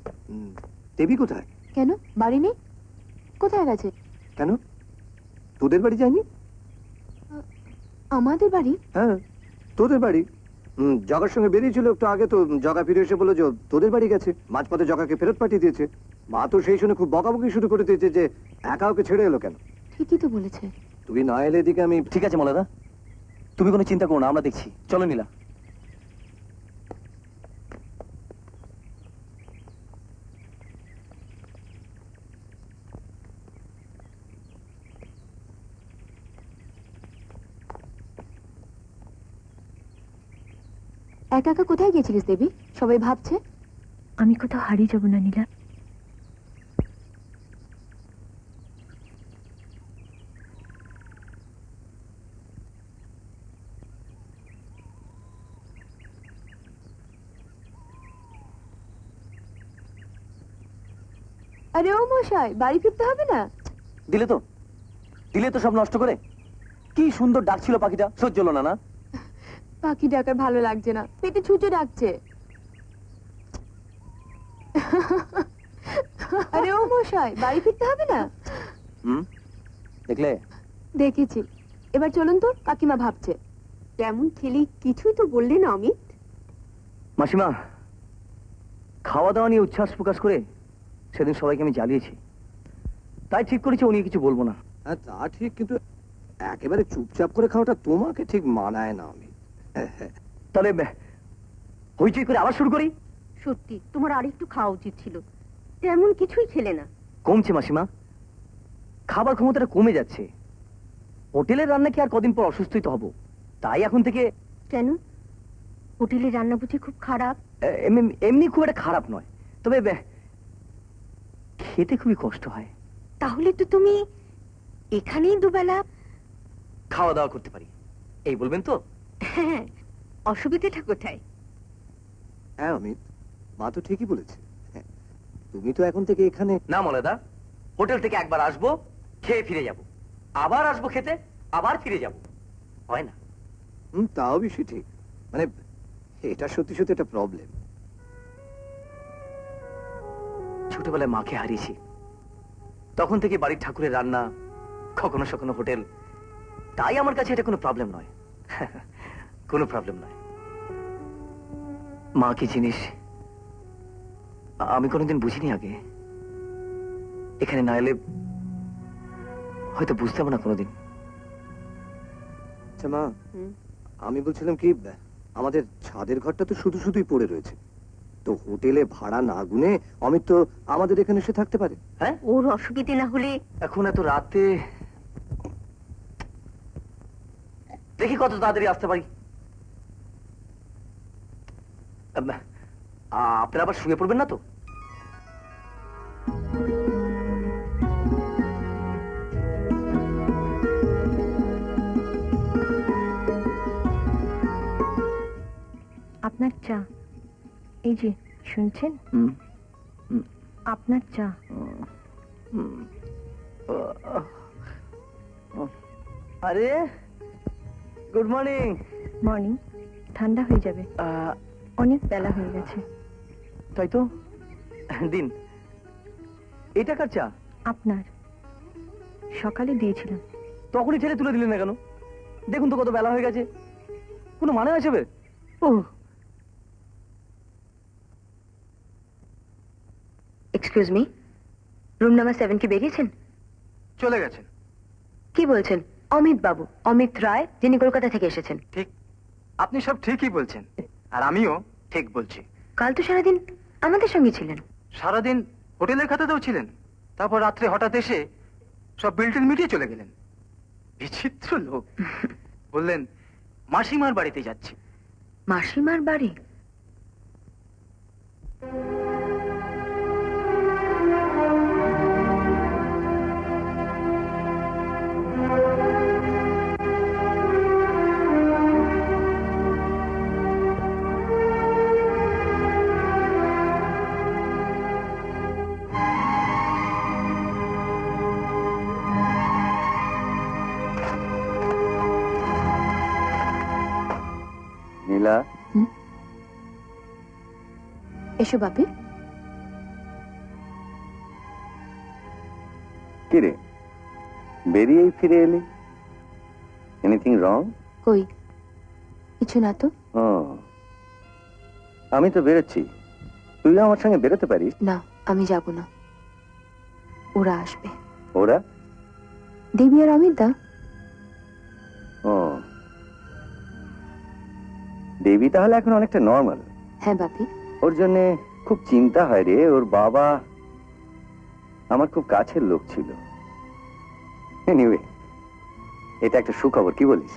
Speaker 4: দেবী কোথায়?
Speaker 7: কেন বাড়ি নেই? কোথায় গেছে?
Speaker 4: কেন তোদের বাড়ি যায়নি?
Speaker 7: আমাদের বাড়ি?
Speaker 4: হ্যাঁ, তোদের বাড়ি। জগার সঙ্গে বেরিয়েছিল একটু আগে, তো জগা ফিরে এসে বললো যে তোদের বাড়ি গেছে। মাঝপথে জগাকে ফেরত পাঠিয়ে দিয়েছে। মা তো সেই শুনে খুব বকাবকি শুরু করে দিয়েছে যে একা ওকে ছেড়ে এলো কেন।
Speaker 7: ঠিকই তো বলেছে।
Speaker 4: তুই না এলে এদিকে আমি।
Speaker 3: ঠিক আছে মলয়দা, তুমি কোনো চিন্তা করো না, আমরা দেখছি। চলো নীলা।
Speaker 7: একা একা কোথায় গেছিলিস দেবী? সবাই ভাবছে আমি কোথাও হারিয়ে যাব না নীলা। আরে ও মশাই, বাড়ি ফিরতে হবে না?
Speaker 3: দিলে তো সব নষ্ট করে। কি সুন্দর ডাকছিল পাখিটা, সহ্য হলো না? না,
Speaker 7: পাখি ডাকার ভালো লাগছে না, পেটে ছুঁচো ডাকছে। আরে ও মশাই, বাড়ি ফিরতে হবে না?
Speaker 3: দেখলে?
Speaker 7: দেখেছি। এবার চলুন তো, কাকিমা ভাবছে।
Speaker 8: কেমন খেলি কিছুই তো বললে না অমিত।
Speaker 3: মাসিমা, খাওয়া দাওয়া নিয়ে উচ্ছ্বাস প্রকাশ করে সেদিন সবাইকে আমি জ্বালিয়েছি, তাই ঠিক করেছি ও নিয়ে কিছু বলবো না।
Speaker 4: হ্যাঁ তা ঠিক, কিন্তু একেবারে চুপচাপ করে খাওয়াটা তোমাকে ঠিক মানায় না। আমি
Speaker 3: তাহলে হইচই করে আবার শুরু করি?
Speaker 8: সত্যি তোমার আরেকটু খাওয়া উচিত ছিল, তেমন কিছুই খেলে না।
Speaker 3: কমছে মাসিমা, খাবার ক্ষমতাটা কমে যাচ্ছে। হোটেলের রান্না কি আর কদিন পর অসুস্থই তো হবো, তাই এখন থেকে।
Speaker 8: কেন? হোটেলের রান্না বুঝি খুব খারাপ?
Speaker 3: এমনি খুব একটা খারাপ নয়, তবে খেতে খুবই কষ্ট হয়।
Speaker 8: তাহলে তো তুমি এখানেই দুবেলা
Speaker 3: খাওয়া দাওয়া করতে পারি, এই বলবেন তো?
Speaker 8: হ্যাঁ, অসুবিধাটা কোথায়?
Speaker 4: হ্যাঁ অমিত, মা তো ঠিকই বলেছে। তুমি তো এখন থেকে এখানে।
Speaker 3: না মলয়দা, হোটেল থেকে একবার আসবো, খেয়ে ফিরে যাব, আবার আসবো খেতে, আবার ফিরে যাব, হয় না?
Speaker 4: তাও বেশি ঠিক, মানে এটা সত্যি সত্যি একটা প্রবলেম।
Speaker 3: ছোটবেলায় মাকে হারিয়েছি, তখন থেকে বাড়ির ঠাকুরের রান্না, কখনো সখনো হোটেল, তাই আমার কাছে এটা কোনো প্রবলেম নয়। কোনো প্রবলেম নয়। মা কি জিনিস আমি কোনোদিন বুঝিনি আগে। এখানে না এলে হয়তো বুঝতাম না কোনোদিন।
Speaker 4: আচ্ছা মা, আমি বলছিলাম কি, আমাদের ছাদের ঘরটা তো শুধু শুধুই পড়ে রয়েছে, তো হোটেলে ভাড়া না গুনে অমিত তো আমাদের এখানে এসে থাকতে পারে।
Speaker 3: হ্যাঁ,
Speaker 8: ওর অসুবিধে না হলে
Speaker 3: এখন এত রাতে দেখি কত তাড়াতাড়ি আসতে পারি। আপনারা আবার শুয়ে পড়বেন না তো?
Speaker 7: আপনার চা, এই যে শুনছেন, আপনার চা।
Speaker 3: আরে গুড মর্নিং।
Speaker 7: মর্নিং। ঠান্ডা হয়ে যাবে, অনেক বেলা হয়ে গেছে।
Speaker 3: তাই তো, দিন। এটা কার চা?
Speaker 7: আপনার, সকালে দিয়েছিলাম।
Speaker 3: তখনই ছেলে তুলে দিলেন না কেন? দেখুন তো কত বেলা হয়ে গেছে, কোনো মানে আছে? ও
Speaker 7: এক্সকিউজ মি, রুম নাম্বার 7 কি বেরিয়েছেন?
Speaker 6: চলে গেছেন।
Speaker 7: কি বলছেন? অমিত বাবু, অমিত রায়, যিনি কলকাতা থেকে এসেছেন।
Speaker 6: ঠিক, আপনি সব ঠিকই বলছেন, আর আমিও ঠিক বলছি।
Speaker 7: কাল তো সারাদিন আমাদের সঙ্গে ছিলেন।
Speaker 6: সারাদিন হোটেলের খাতাতেও ছিলেন, তারপর রাত্রে হঠাৎ এসে সব বিলটিল মিটিয়ে চলে গেলেন। বিচিত্র লোক। বললেন মাসিমার বাড়িতে যাচ্ছি।
Speaker 7: মাসিমার বাড়ি?
Speaker 9: নীলা,
Speaker 7: এসো বাপি।
Speaker 9: কিরে বেরিয়েই ফিরে এলি? Anything wrong?
Speaker 7: কই কিছু না তো।
Speaker 9: আমি তো বেরোচ্ছি, তুইও আমার সঙ্গে বেরোতে পারিস।
Speaker 7: না, আমি যাব না, ওরা আসবে।
Speaker 9: ওরা?
Speaker 7: দেবী আর অমিত দা।
Speaker 9: ও, দেবী তাহলে এখন অনেকটা নর্মাল?
Speaker 7: হ্যাঁ বাপি।
Speaker 9: ওর জন্য খুব চিন্তা হয় রে। ওর বাবা আমার খুব কাছের লোক ছিল। এনিওয়ে, এটা একটা সুখবর, কি বলিস?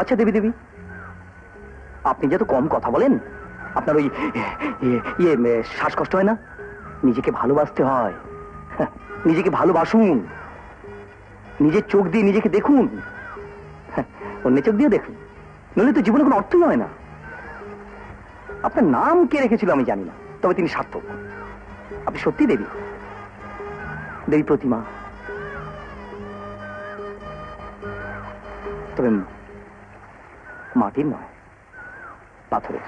Speaker 3: আচ্ছা দেবী দেবী, আপনি যত কম কথা বলেন, আপনার ওই শ্বাসকষ্ট হয় না? নিজেকে ভালোবাসতে হয়, নিজেকে ভালোবাসুন, নিজের চোখ দিয়ে নিজেকে দেখুন, অন্য চোখ দিয়ে দেখুন, নইলে তো জীবনে কোনো অর্থই হয় না। আপনার নাম কে রেখেছিল আমি জানি না, তবে তিনি সার্থক। আপনি সত্যি দেবী, দেবী প্রতিমা। তবে মাটির নয়, পাথরের।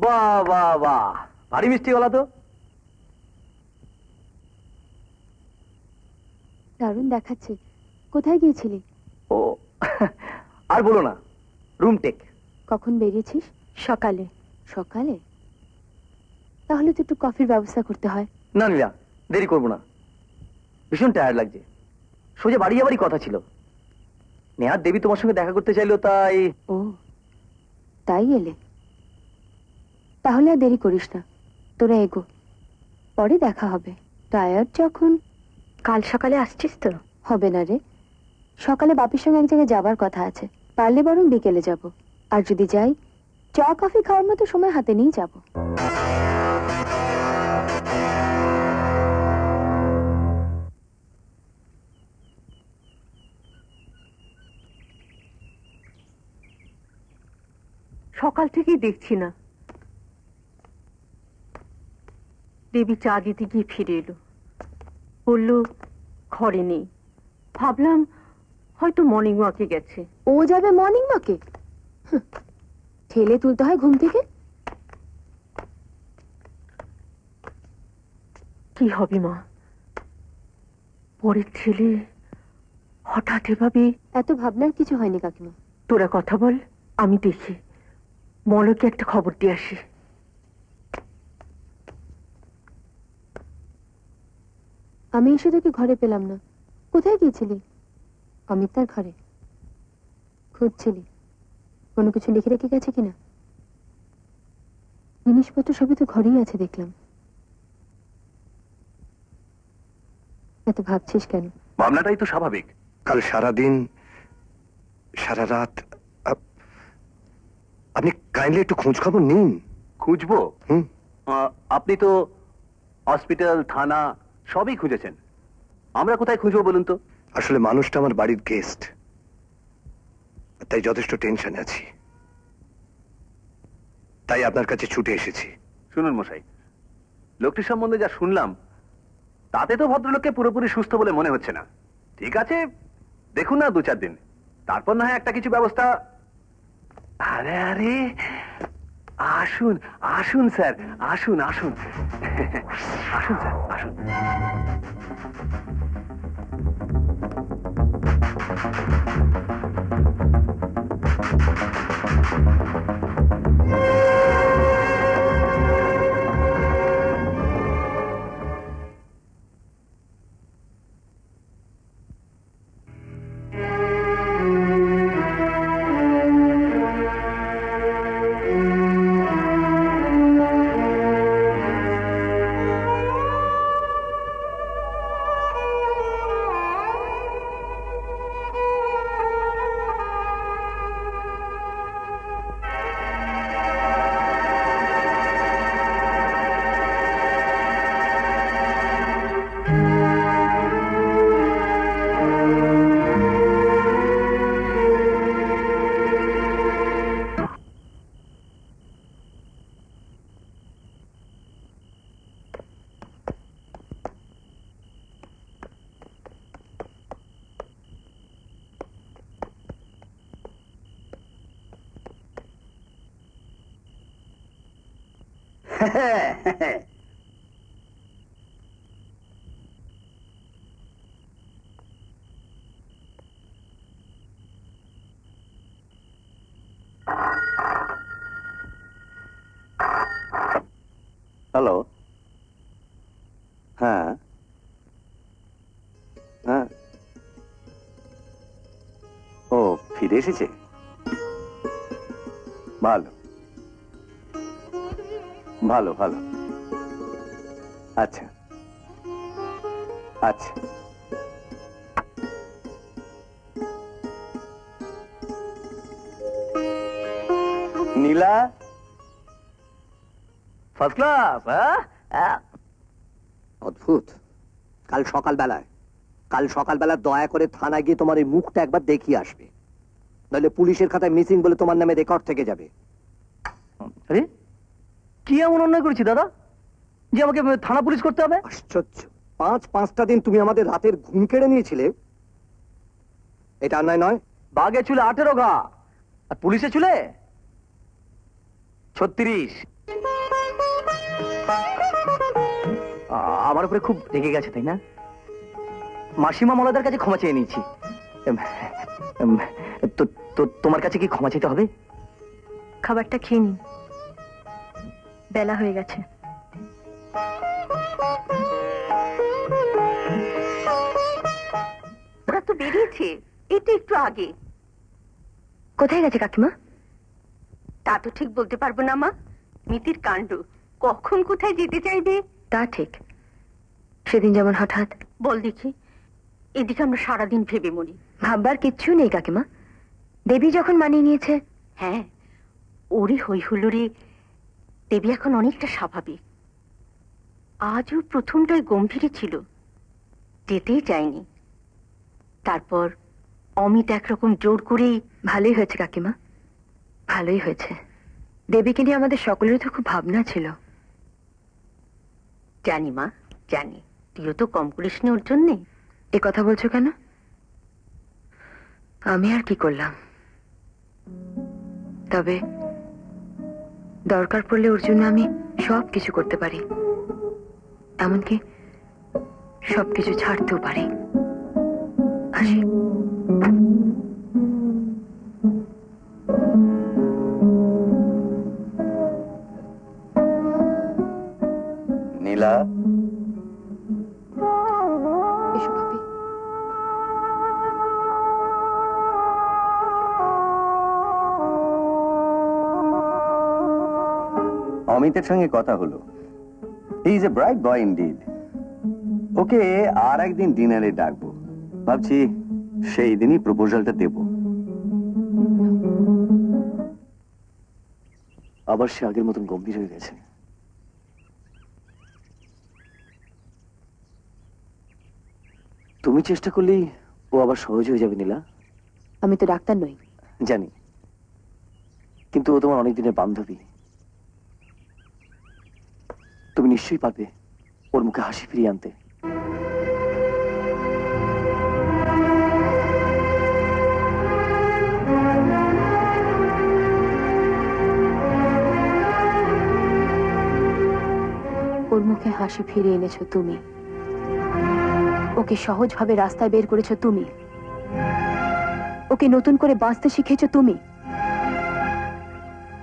Speaker 3: বাহ বাহ বাহ, ভারী মিষ্টি গলা তো।
Speaker 7: দারুণ দেখাচ্ছে। কোথায় গিয়েছিলি?
Speaker 3: ও আর বলো না, রুম টেক।
Speaker 7: কখন বেরিয়েছিস? সকালে। সকালে? তাহলে তো একটু কফির ব্যবস্থা করতে হয়।
Speaker 3: না নীলা, দেরি করবো না, ভীষণ টায়ার্ড লাগছে। সোজা বাড়ি যাবারই কথা ছিল। নেহার দেবী তোমার সঙ্গে দেখা করতে চাইলো, তাই।
Speaker 7: ও, তাই এলে? তাহলে আর দেরি করিস না, তোরা এগো, পরে দেখা হবে। টায়ার্ড যখন। কাল সকালে আসছিস তো? হবে না রে, সকালে বাপির সঙ্গে এক জায়গায় যাবার কথা আছে, পারলে বরং বিকেলে যাব। আর যদি যাই, চা কফি খাওয়ার মতো সময় হাতে নিয়ে যাব।
Speaker 8: সকাল থেকেই দেখছি না। দেবী চা দিতে গিয়ে ফিরে এলো, বলল ঘরে নেই। ভাবলাম হয়তো মর্নিং ওয়াকে গেছে।
Speaker 7: ও যাবে মর্নিং ওয়াকে? ঠেলে তুলতে হয় ঘুম থেকে।
Speaker 8: কি হবে মা, পরের ছেলে হঠাৎ এভাবে।
Speaker 7: এত ভাবনার কিছু হয়নি কাকিমা।
Speaker 8: তোরা কথা বল, আমি দেখি মলকে একটা খবর দিয়ে আসি।
Speaker 7: আমি এসে তোকে ঘরে পেলাম না, কোথায় গিয়েছিলি? অমিতার ঘরে খুঁজছিলি? কোনো কিছু লিখে রেখে গেছে কিনা? জিনিসপত্র সবই তো ঘরেই আছে দেখলাম। এত ভাবছিস কেন?
Speaker 4: ভাবনাটাই তো স্বাভাবিক। কাল সারাদিন সারা রাত আপনি কাইন্ডলি একটু খোঁজ খবর নিন।
Speaker 5: খুঁজবো?
Speaker 4: হুম।
Speaker 5: আপনি তো হসপিটাল, থানা সবই খুঁজেছেন, আমরা কোথায় খুঁজবো বলুন তো?
Speaker 4: আসলে মানুষটা আমার বাড়ির গেস্ট, তাই যথেষ্ট টেনশনে আছি, তাই আপনার কাছে ছুটে এসেছি।
Speaker 5: শুনুন মশাই, লোকটির সম্বন্ধে যা শুনলাম তাতে তো ভদ্রলোককে পুরোপুরি সুস্থ বলে মনে হচ্ছে না। ঠিক আছে, দেখুন না 2-4 দিন, তারপর না হয় একটা কিছু ব্যবস্থা। আরে আরে, আসুন আসুন স্যার, আসুন আসুন আসুন স্যার, আসুন।
Speaker 9: হ্যালো, হ্যাঁ হ্যাঁ, ও ফিরে এসেছে, ভালো ভালো ভালো, আচ্ছা আচ্ছা। নীলা
Speaker 3: ফার্স্ট ক্লাস।
Speaker 4: অদ্ভুত। কাল সকালবেলা দয়া করে থানায় গিয়ে তোমার এই মুখটা একবার দেখিয়ে আসবে, নইলে পুলিশের খাতায় মিসিং বলে তোমার নামে রেকর্ড থেকে যাবে।
Speaker 3: আরে কি এমন অন্যায় করেছি দাদা যে আমাকে থানা পুলিশ করতে হবে?
Speaker 4: আশ্চর্য, 5-5টা দিন তুমি আমাদের রাতের ঘুম কেড়ে নিয়েছিলে, এটা অন্যায় নয়?
Speaker 3: বাঘে চুলে 18 ঘা, আর পুলিশে চুলে 36। আমার উপরে খুব রেগে গেছে তাই না? মাসিমা মলাদার কাছে ক্ষমা চেয়ে নিয়েছি। তো তোমার কাছে কি ক্ষমা চাইতে হবে?
Speaker 7: খাবারটা খেয়ে নিন, বেলা হয়ে গেছে।
Speaker 8: ওরা তো বেরিয়েছে, এই তো একটু আগে।
Speaker 7: কোথায় গেছে কাকিমা?
Speaker 8: তা তো ঠিক বলতে পারবো না মা, মিতির কাণ্ড, কখন কোথায় যেতে চাইবে।
Speaker 7: তা ঠিক, সেদিন যেমন হঠাৎ।
Speaker 8: বল দেখি, এদিকে আমরা সারাদিন ভেবে মরি।
Speaker 7: ভাববার কিচ্ছু নেই কাকিমা, দেবী যখন মানিয়ে নিয়েছে।
Speaker 8: হ্যাঁ, ওরে হই হুল্লোড়ে দেবী এখন অনেকটা স্বাভাবিক। আজও প্রথমটায় গম্ভীরে ছিল, যেতেই চায়নি। তারপর অমিত একরকম জোর করেই।
Speaker 7: ভালোই হয়েছে কাকিমা, ভালোই হয়েছে। দেবীকে নিয়ে আমাদের সকলেরই তো খুব ভাবনা ছিল।
Speaker 8: জানি মা, জানি। তুইও তো কম করিসনি ওর জন্যে।
Speaker 7: এ কথা বলছো কেন? আমি আর কি করলাম? তবে দরকার পড়লে ওর জন্য আমি সব কিছু করতে পারি, এমনকি সবকিছু ছাড়তেও পারি। আসি।
Speaker 9: নীলা,
Speaker 7: এসো ভাবি।
Speaker 9: অমিতের সঙ্গে কথা হলো। He is a bright boy indeed. Okay আর একদিন ডিনারে ডাকবো, ভাবছি সেই দিনই প্রপোজালটা দেব।
Speaker 3: আবার সে আগের মতন গম্ভীর হয়ে গেছে। তুমি চেষ্টা করলেই ও আবার সহজ হয়ে যাবে নীলা।
Speaker 7: আমি তো ডাক্তার নই।
Speaker 3: জানি, কিন্তু ও তোমার অনেক দিনের বান্ধবী। তুমি নিশ্চয়ই পারবে ওর মুখে হাসি ফিরিয়ে আনতে।
Speaker 7: ওর মুখে হাসি ফিরিয়ে এনেছো তুমি, ওকে সহজভাবে রাস্তায় বের করেছো তুমি, ওকে নতুন করে বাঁচতে শিখেছো তুমি।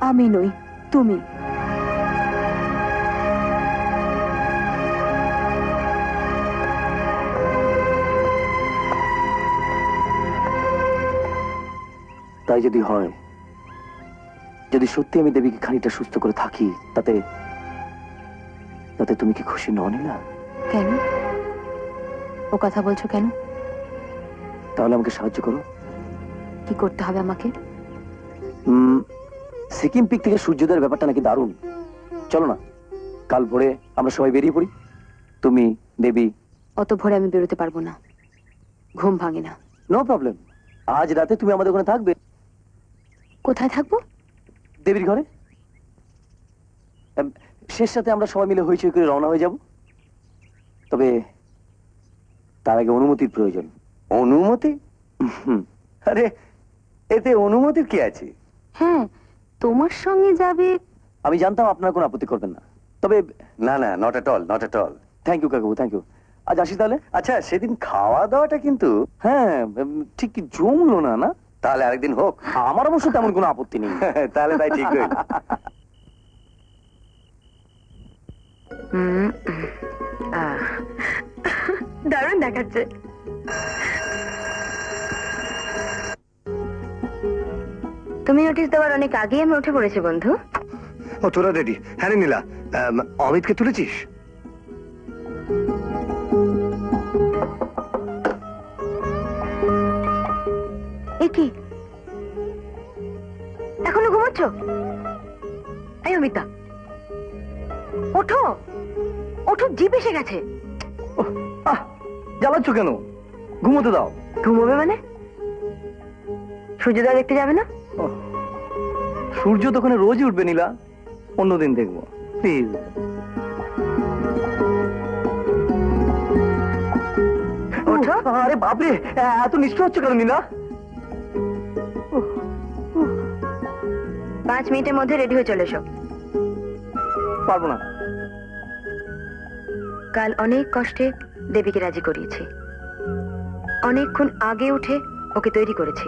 Speaker 7: আমি নই, তুমি।
Speaker 3: তাই যদি হয়, যদি সত্যি আমি দেবীকে খানিকটা সুস্থ করে থাকি, তাতে তাতে তুমি কি খুশি নও নীলা?
Speaker 7: কেন ও কথা বলছো কেন?
Speaker 3: তাহলে আমাকে সাহায্য করো।
Speaker 7: কি করতে হবে আমাকে?
Speaker 3: সিকিম পিক থেকে সূর্যোদয়ের ব্যাপারটা নাকি দারুণ। চলো না, কাল ভোরে আমরা সবাই বেরিয়ে পড়ি। তুমি, দেবী।
Speaker 7: অত ভোরে আমি বেরোতে পারবো না, ঘুম ভাঙে না।
Speaker 3: নো প্রবলেম, আজ রাতে তুমি আমাদের ওখানে থাকবে।
Speaker 7: কোথায় থাকবো?
Speaker 3: দেবীর ঘরে। শেষ সাথে আমরা সবাই মিলে হইচই করে রওনা হয়ে যাব। তবে তার আগে অনুমতির প্রয়োজন।
Speaker 9: অনুমতি? আরে এতে অনুমতির কি আছে?
Speaker 8: হ্যাঁ, তোমার সঙ্গে যাবে।
Speaker 3: আমি জানতাম আপনারা কোনো আপত্তি করবেন না, তবে
Speaker 9: না না, not at all, not at all.
Speaker 3: Thank you কাকু, থ্যাংক ইউ। আজ আসি তাহলে।
Speaker 9: আচ্ছা, সেদিন খাওয়া দাওয়াটা কিন্তু
Speaker 3: হ্যাঁ, ঠিক কি জমলো না? না,
Speaker 9: তাহলে আরেকদিন হোক।
Speaker 3: আমার অবশ্য তেমন কোনো আপত্তি নেই।
Speaker 9: তাহলে তাই ঠিক হইল।
Speaker 7: দারুণ দেখাচ্ছে। তুমি নোটিস দেওয়ার অনেক আগেই আমি উঠে পড়েছি বন্ধু।
Speaker 4: ও তোরা রেডি? হ্যাঁ রে নীলা, অমিতকে তুলেছিস?
Speaker 7: এ কি, এখনো ঘুমাচ্ছ? এই অমিতা, ওঠো ওঠো, জিপ এসে গেছে।
Speaker 3: জ্বালাচ্ছ কেন? ঘুমোতে দাও।
Speaker 7: ঘুমোবে মানে? সূর্যোদয় দেখতে যাবে না?
Speaker 3: সূর্য তো ওখানে রোজই উঠবে নীলা, অন্যদিন দেখবো প্লিজ।
Speaker 7: ওঠো।
Speaker 3: আরে বাপরে, এত নিষ্ঠুর হচ্ছে কেন নীলা?
Speaker 7: 5 মিনিটের মধ্যে রেডি হয়ে চলে এসো।
Speaker 3: পারবো না,
Speaker 7: কাল অনেক কষ্টে দেবীকে রাজি করিয়েছি, অনেকক্ষণ আগে উঠে ওকে তৈরি করেছি।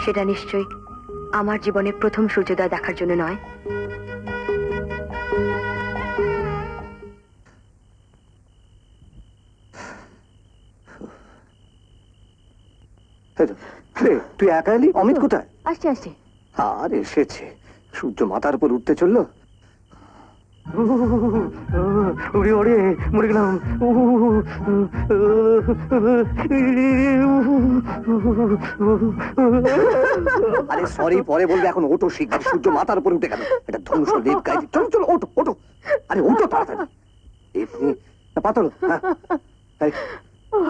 Speaker 7: সেটা নিশ্চয়ই আমার জীবনে প্রথম সূর্যোদয় দেখার জন্য নয়।
Speaker 4: তুই একা এলি? অমিত কোথায়?
Speaker 7: আসছে আসছে।
Speaker 4: আর এসেছে, সূর্য মাথার উপর উঠতে চললো।
Speaker 3: ওরে ওরে মরে গেলাম।
Speaker 4: আরে সরি, পরে বলবে, এখন ওটো শিখবে। সূর্য মাথার উপর উঠে গেল, এটা ধ্বংস লেপ গাইছে। চলো চলো, ওটো ওটো, আরে ওটো তাড়াতাড়ি। পাতলো, হ্যাঁ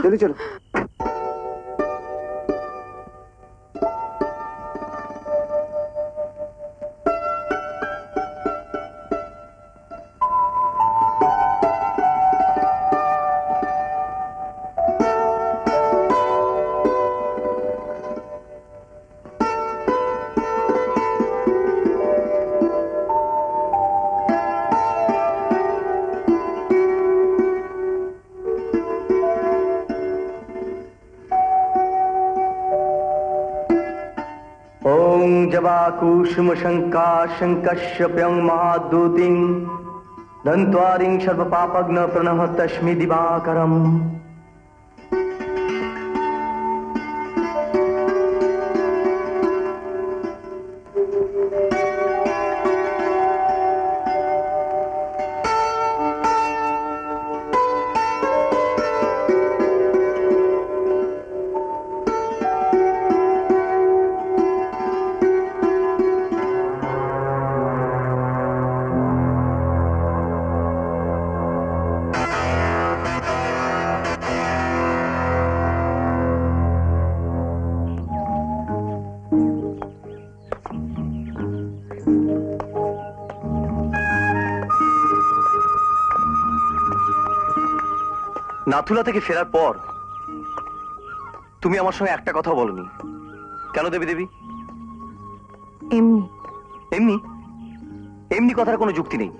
Speaker 4: চলো চলো।
Speaker 3: ओम जवाकुसुम शंका शंकश्यप्यं महादूतिं दन्त्वारिं सर्वपापग्न प्रणः तस्मै दिवाकरम्।
Speaker 5: নাথুলা থেকে ফেরার পর তুমি আমার সঙ্গে একটা কথা বলনি কেন দেবী দেবী?
Speaker 7: এমনি
Speaker 5: এমনি এমনি কথার কোনো যুক্তি নেই।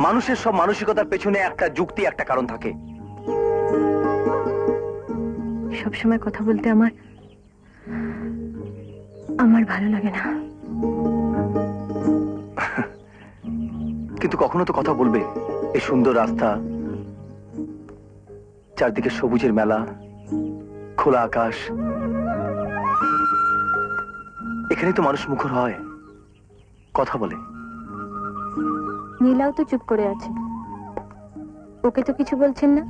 Speaker 5: মানুষের সব মানসিকতার পেছনে একটা যুক্তি, একটা কারণ থাকে।
Speaker 7: সবসময় কথা বলতে আমার ভালো লাগে না।
Speaker 5: কিন্তু কখনো তো কথা বলবে। এই সুন্দর রাস্তা, চারদিকে সবুজের মেলা, খোলা আকাশ, এখানে তো মানুষ মুখর হয়, কথা বলে।
Speaker 7: নীলাও তো চুপ করে আছে, ওকে তো কিছু বলছেন না।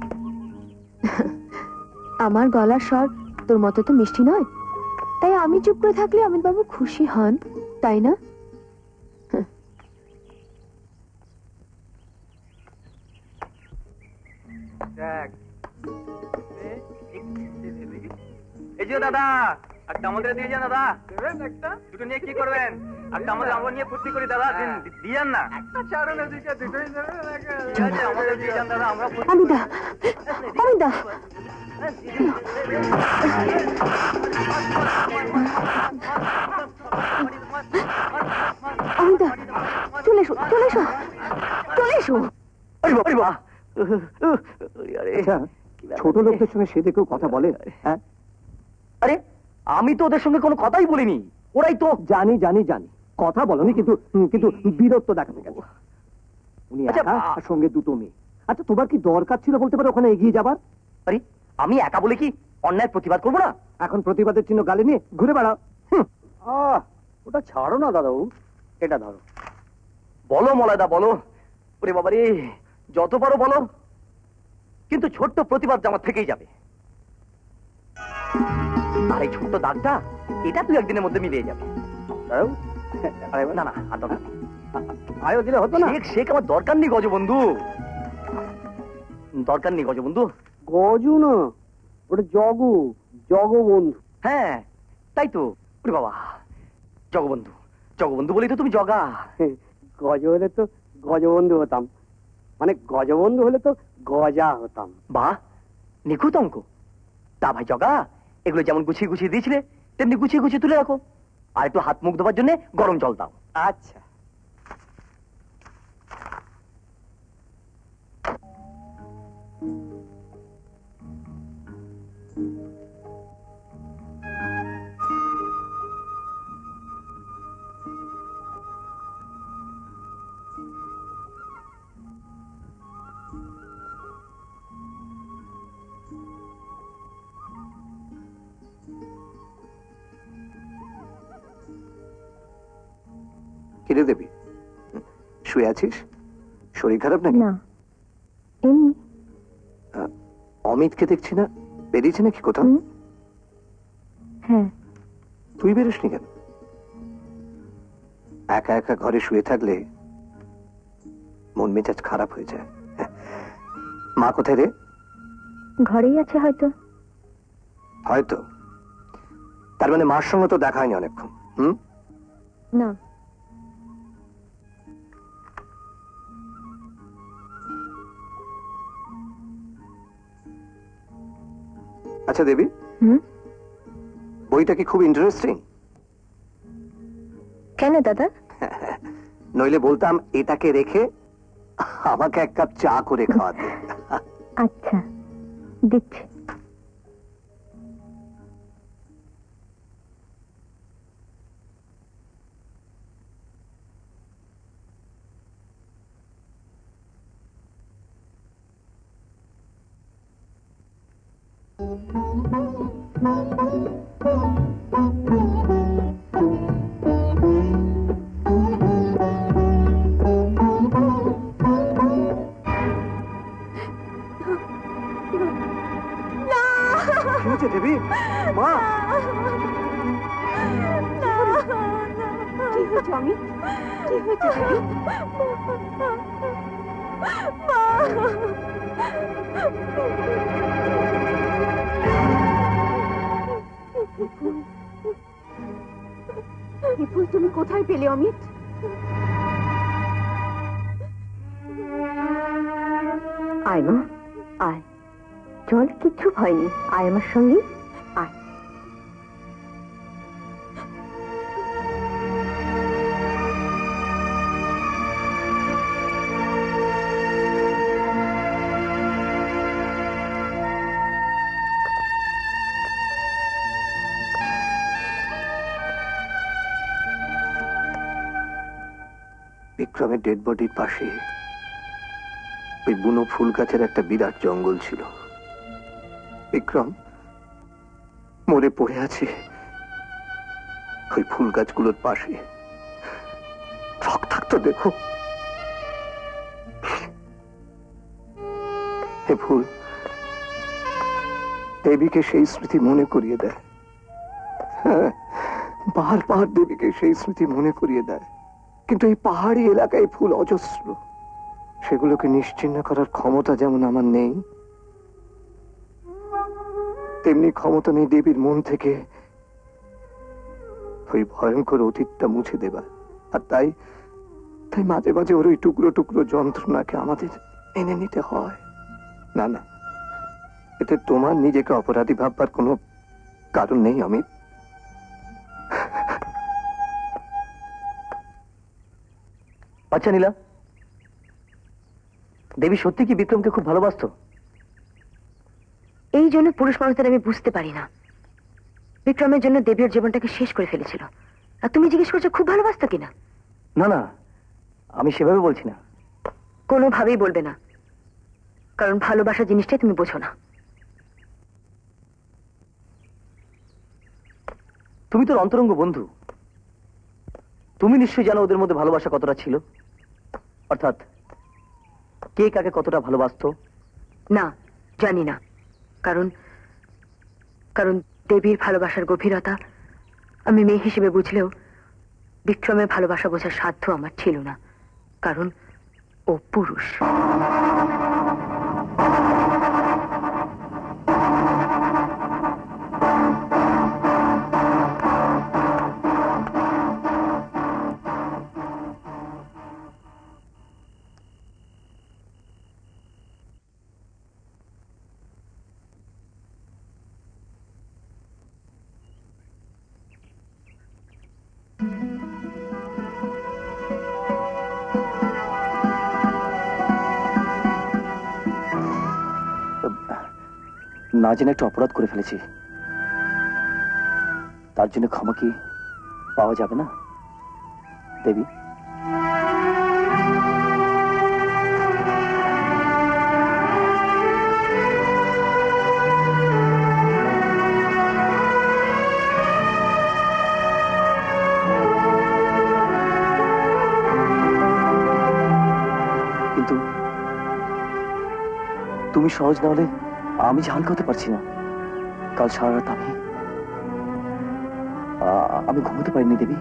Speaker 7: আমার গলার স্বর তোর মতো তো মিষ্টি নয়, তাই আমি চুপ করে থাকলে অমিত বাবু খুশি হন, তাই না?
Speaker 6: এই যে দাদা, একটা আমাদের দিয়ে যান দাদা। দুটো নিয়ে কি করবেন? একটা আমাদের আমরা নিয়ে ফুর্তি করি দাদা, দিয়ে যান না। আমাদের দিয়ে যান দাদা, আমরা
Speaker 7: অমিতা, অমিতা, অমিতা, চলে এসো, চলে এসো, চলে এসো।
Speaker 4: ছোট লোকদের সঙ্গে সে দেখেও কথা বলে? হ্যাঁ,
Speaker 3: আরে আমি তো ওদের সঙ্গে কোনো কথাই বলিনি, ওরাই তো।
Speaker 4: জানি জানি জানি, কথা বলনি, কিন্তু কিন্তু বীরত্ব দেখাতে গেল। উনি একা, আর সঙ্গে দুটো মেয়ে। আচ্ছা, তোমার কি দরকার ছিল বলতে পারো ওখানে এগিয়ে যাবার?
Speaker 3: আরে আমি একা বলে কি অন্যায় প্রতিবাদ করবো না?
Speaker 4: এখন প্রতিবাদের চিহ্ন গালে নিয়ে ঘুরে বেড়াও।
Speaker 3: ওটা ছাড়ো না দাদাবু, এটা ধরো। বলো মলয়দা, বলো। ওরে বাবা রে, যত পারো বলো, কিন্তু ছোট্ট প্রতিবাদ আমার থেকেই যাবে। আর এই ছোট্ট দাগটা, এটা তুই একদিনের মধ্যে মিলিয়ে যাবে। না না, আর দরকার নেই।
Speaker 4: আয়ো দিলে হতো না?
Speaker 3: শেখ আমার দরকার নেই গজবন্ধু, দরকার নেই গজবন্ধু।
Speaker 4: গজু না, ওটা জগু, জগবন্ধু।
Speaker 3: হ্যাঁ তাই তো। ওরে বাবা, জগবন্ধু, জগবন্ধু বলেই তো তুমি জগা।
Speaker 4: গজ হলে তো গজবন্ধু হতাম, মানে গজবন্ধু হলে তো গজা হতাম।
Speaker 3: বাহ, নিখুঁত অঙ্ক। তা ভাই জগা, এগুলো যেমন গুছিয়ে গুছিয়ে দিয়েছিলে তেমনি গুছিয়ে গুছিয়ে তুলে রাখো। আর একটু হাত মুখ ধোবার জন্য গরম জল দাও।
Speaker 4: আচ্ছা। কিরে দেবী, শুয়ে আছিস? শরীর খারাপ নাকি?
Speaker 7: না, এমনি।
Speaker 4: অমিতকে দেখছি না, বেরিয়েছে নাকি কোথাও?
Speaker 7: হ্যাঁ।
Speaker 4: তুই বেরোসনি কেন? একা একা ঘরে শুয়ে থাকলে মন মেজাজ খারাপ হয়ে যায়। মা কোথায় রে?
Speaker 7: ঘরেই আছে হয়তো।
Speaker 4: হয়তো? তার মানে মার সঙ্গে তো দেখা হয়নি অনেকক্ষণ।
Speaker 7: না।
Speaker 4: আচ্ছা দেবী, বইটা কি খুব ইন্টারেস্টিং?
Speaker 7: কেন দাদা?
Speaker 4: নইলে বলতাম এটাকে রেখে আমাকে এক কাপ চা করে খাওয়াতে।
Speaker 7: আচ্ছা, দিচ্ছি।
Speaker 4: কি হয়েছে দেবী? মা,
Speaker 8: কি হয়েছে অমিত? কি হয়েছে দেবী? এই ফুল তুমি কোথায় পেলে অমিত?
Speaker 7: আয় মা, আয়। চল, কিচ্ছু হয়নি। আয় আমার সঙ্গে, আয়।
Speaker 4: বিক্রমের ডেড বডির পাশে ওই বুনো ফুল গাছের একটা বিরাট জঙ্গল ছিল। বিক্রম মরে পড়ে আছে ওই ফুল গাছগুলোর পাশে। রক্তাক্ত দেখো। হে ফুল দেবীকে সেই স্মৃতি মনে করিয়ে দেয়। হ্যাঁ, বারবার দেবীকে সেই স্মৃতি মনে করিয়ে দেয়। কিন্তু এই পাহাড়ি এলাকায় ফুল অজস্র, সেগুলোকে নিশ্চিহ্ন করার ক্ষমতা যেমন আমার নেই, তেমনি ক্ষমতা নেই দেবীর মন থেকে ওই ভয়ঙ্কর অতীতটা মুছে দেবার। আর তাই তাই মাঝে মাঝে ওর ওই টুকরো টুকরো যন্ত্রণাকে আমাদের এনে নিতে হয়। না না, এতে তোমার নিজেকে অপরাধী ভাববার কোনো কারণ নেই অমিত।
Speaker 3: আচ্ছা নীলা, দেবী সত্যি কি বিক্রমকে খুব ভালোবাসতো?
Speaker 7: এই জন্য পুরুষ মানুষদের আমি বুঝতে পারি না। বিক্রমের জন্য দেবীর জীবনটাকে শেষ করে ফেলেছিল, আর তুমি জিজ্ঞেস করছো খুব ভালোবাসতো কিনা।
Speaker 3: না না, আমি সেভাবে বলছি না।
Speaker 7: কোনোভাবেই বলবে না, কারণ ভালোবাসা জিনিসটাই তুমি বোঝো না।
Speaker 3: তুমি তোর অন্তরঙ্গ বন্ধু, তুমি নিশ্চয়ই জানো ওদের মধ্যে ভালোবাসা কতটা ছিল, অর্থাৎ কে কাকে কতটা ভালোবাসতো।
Speaker 7: না, জানি না। কারণ কারণ দেবীর ভালোবাসার গভীরতা আমি মেয়ে হিসেবে বুঝলেও বিক্রমের ভালোবাসা বোঝার সাধ্য আমার ছিল না, কারণ ও পুরুষ।
Speaker 3: না জেনে একটা অপরাধ করে ফেলেছি, তার জন্য ক্ষমা কি পাওয়া যাবে না দেবী? তুমি সহজ না হলে আমি যে হালকা হতে পারছি না। কাল সারা রাত আমি ঘুমোতে পারিনি দেবী।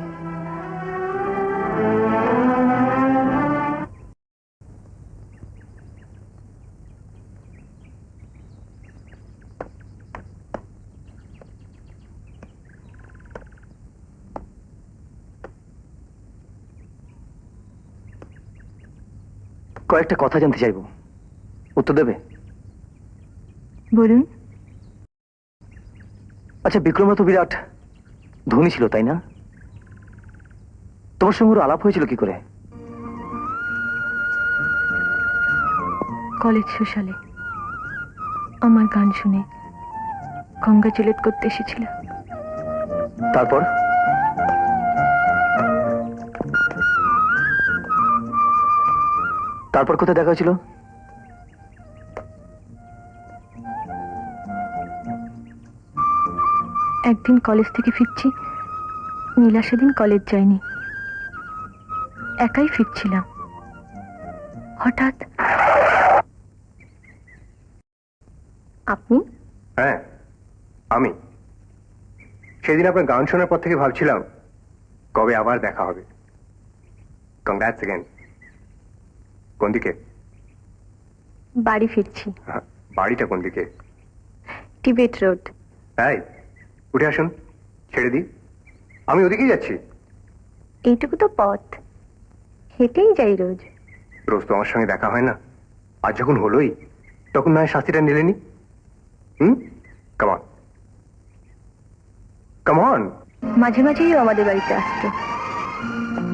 Speaker 3: কয়েকটা কথা জানতে চাইবো, উত্তর দেবে?
Speaker 7: বলুন।
Speaker 3: আচ্ছা, বিক্রমরা তো বিরাট ধনী ছিল, তাই না? তোমার সঙ্গে ওর আলাপ হয়েছিল কি করে?
Speaker 7: কলেজ সোশ্যালে আমার গান শুনে কংগ্রাচুলেট করতে এসেছিল।
Speaker 3: তারপর? তারপর কোথায় দেখা হয়েছিল?
Speaker 7: একদিন কলেজ থেকে ফিরছি, নীলা সেদিন কলেজ যায়নি, একাই ফিরছিলাম। হঠাৎ আপনি?
Speaker 5: হ্যাঁ, আমি সেদিন আপনার গান শোনার পর থেকে ভাবছিলাম কবে আবার দেখা হবে। Congrats again. কোন দিকে?
Speaker 7: বাড়ি ফিরছি।
Speaker 5: বাড়িটা কোন দিকে?
Speaker 7: Tibet road.
Speaker 5: তাই? উঠে আসুন, ছেড়ে দিই, আমি ওদিকেই যাচ্ছি।
Speaker 7: এইটুকু তো পথ, হেঁটেই যাই রোজ।
Speaker 5: রোজ তো আমার সঙ্গে দেখা হয় না, আজ যখন হলোই তখন নয় শাস্তিটা নিলেনি। Come on.
Speaker 7: মাঝে মাঝেই ও আমাদের বাড়িতে আসতো।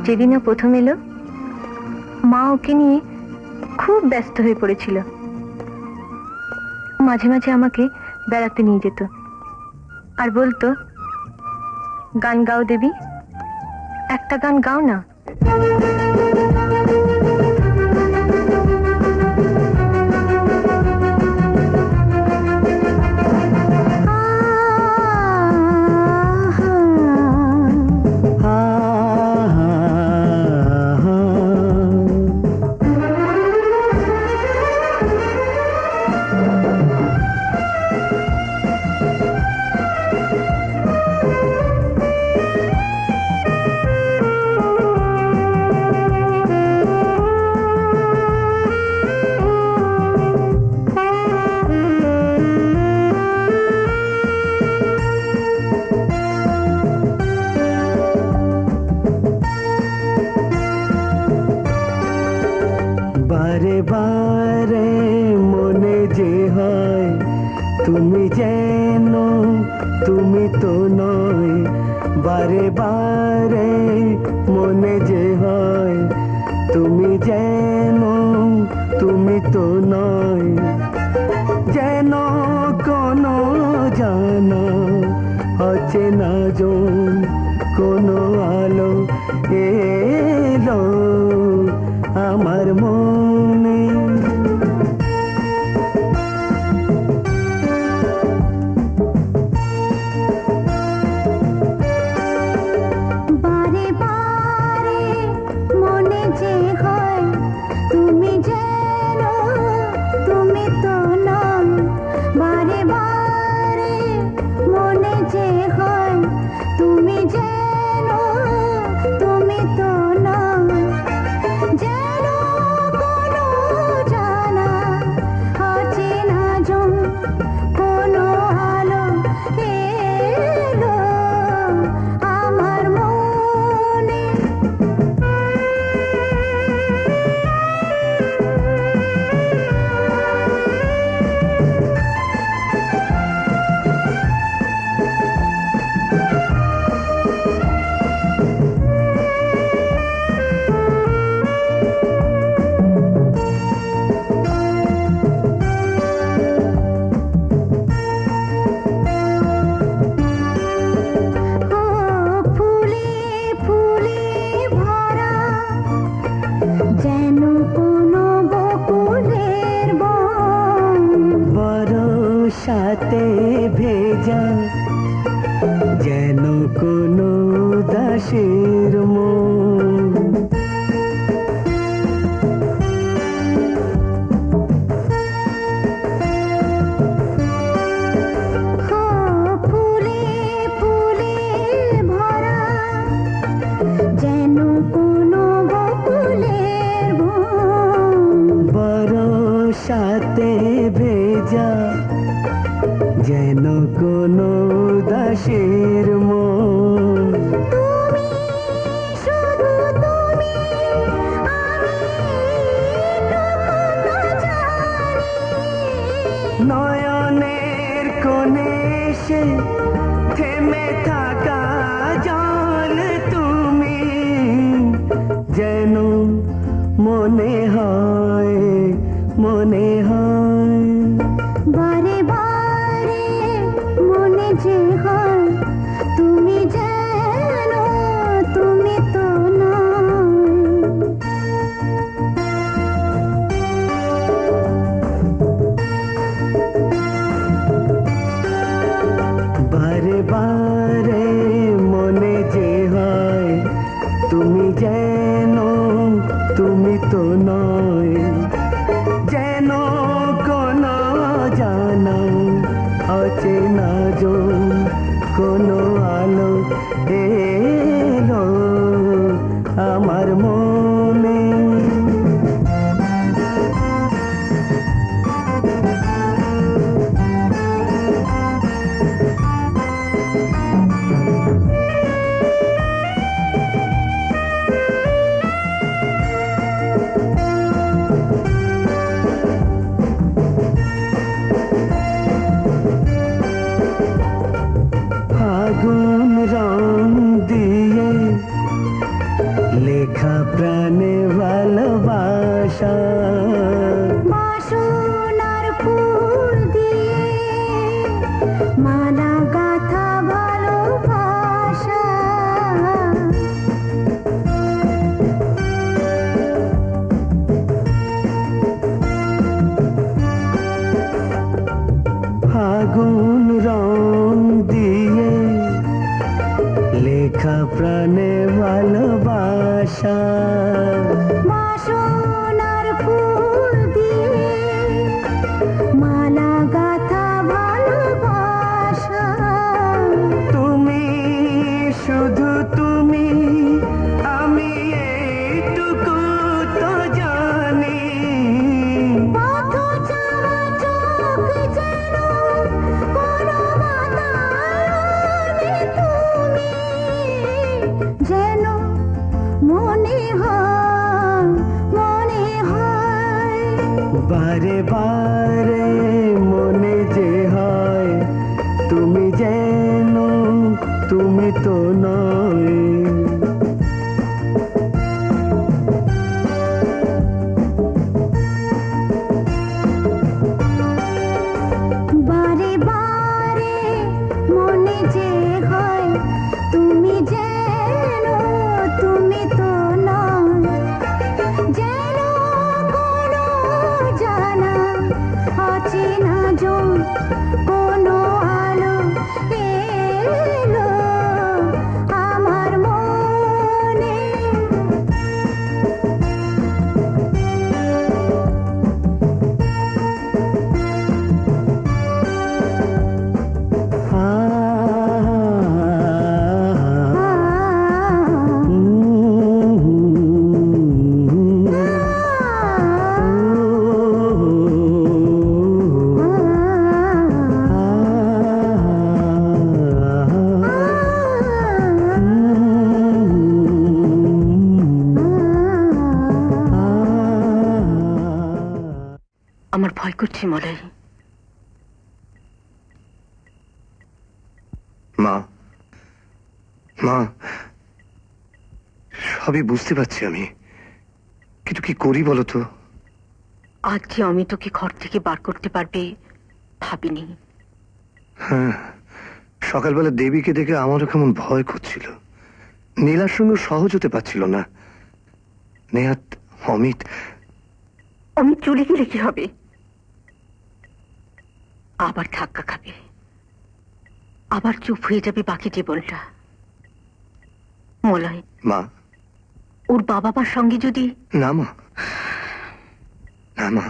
Speaker 7: যেদিন ও প্রথম এলো, মা ওকে নিয়ে খুব ব্যস্ত হয়ে পড়েছিল। মাঝে মাঝে আমাকে বেড়াতে নিয়ে যেত আর বলতো, গান গাও দেবী, একটা গান গাও না।
Speaker 10: বারে বারে মনে যে হয় তুমি যেন তুমি তো নয়। বারে বারে মনে যে হয় তুমি যেন তুমি তো নয়। যেন কোনো জানা অচেনা জন কোনো আলো এলো আমার মনে।
Speaker 8: বারে বারে মনে যে হয় তুমি যেন তুমি তো নও। বারে বারে মনে যে হয় তুমি যেন তুমি তো নও। যেন
Speaker 10: থাকা জল তুমি, যেন মনে হয়, মনে হয়
Speaker 8: বারে বারে মনে যে হয় তুমি যেন তুমি তো নয়।
Speaker 10: বারে বারে মনে যে হয় তুমি যেন তুমি তো নয়, যেন কোনো জানা অচেনা জন কোনো আলো এলো আমার মনে। ফাগুন রং দিয়ে লেখা প্রাণে ভালোবাসা,
Speaker 8: বাসনার ফুল দিয়ে মালা গাথা ভালোবাসা।
Speaker 10: ফাগুন রং দিয়ে লেখা প্রাণে ভালোবাসা,
Speaker 8: বাসনার ফুল দিয়ে মালা গাথা ভালোবাসা।
Speaker 10: তুমি শুধু তুমি, আমি এইটুকু তো জানি।
Speaker 8: পথ চাওয়া চোখ যেন কোনো বাতায়নে তুমি, যেন মনে হয়, মনে হয়
Speaker 10: বারে বারে মনে যে হয় তুমি যেন তুমি তো নয়।
Speaker 8: বারে বারে মনে যে হয় তুমি যেন তুমি তো নয়, যেন কোনো জানা অচেনা জন কোনো আলো এলো আমার মনে।
Speaker 7: আমার ভয় করছে মলাই।
Speaker 4: মা, মা, সবই বুঝতে পারছি আমি, কিন্তু কি করি বলো তো?
Speaker 7: আজ যে অমিতকে ঘর থেকে বার করতে পারবে ভাবিনি।
Speaker 4: হ্যাঁ, সকালবেলা দেবীকে দেখে আমারও কেমন ভয় করছিল। নীলার সঙ্গে সহজ হতে পারছিল না। নেহাত অমিত
Speaker 7: অমিত চলে গেলে কি হবে? আবার ধাক্কা খাবে, আবার চুপ হয়ে যাবে বাকি জীবনটা। মলয়,
Speaker 4: মা,
Speaker 7: ওর বাবা মার সঙ্গে যদি
Speaker 4: না মা, না মা,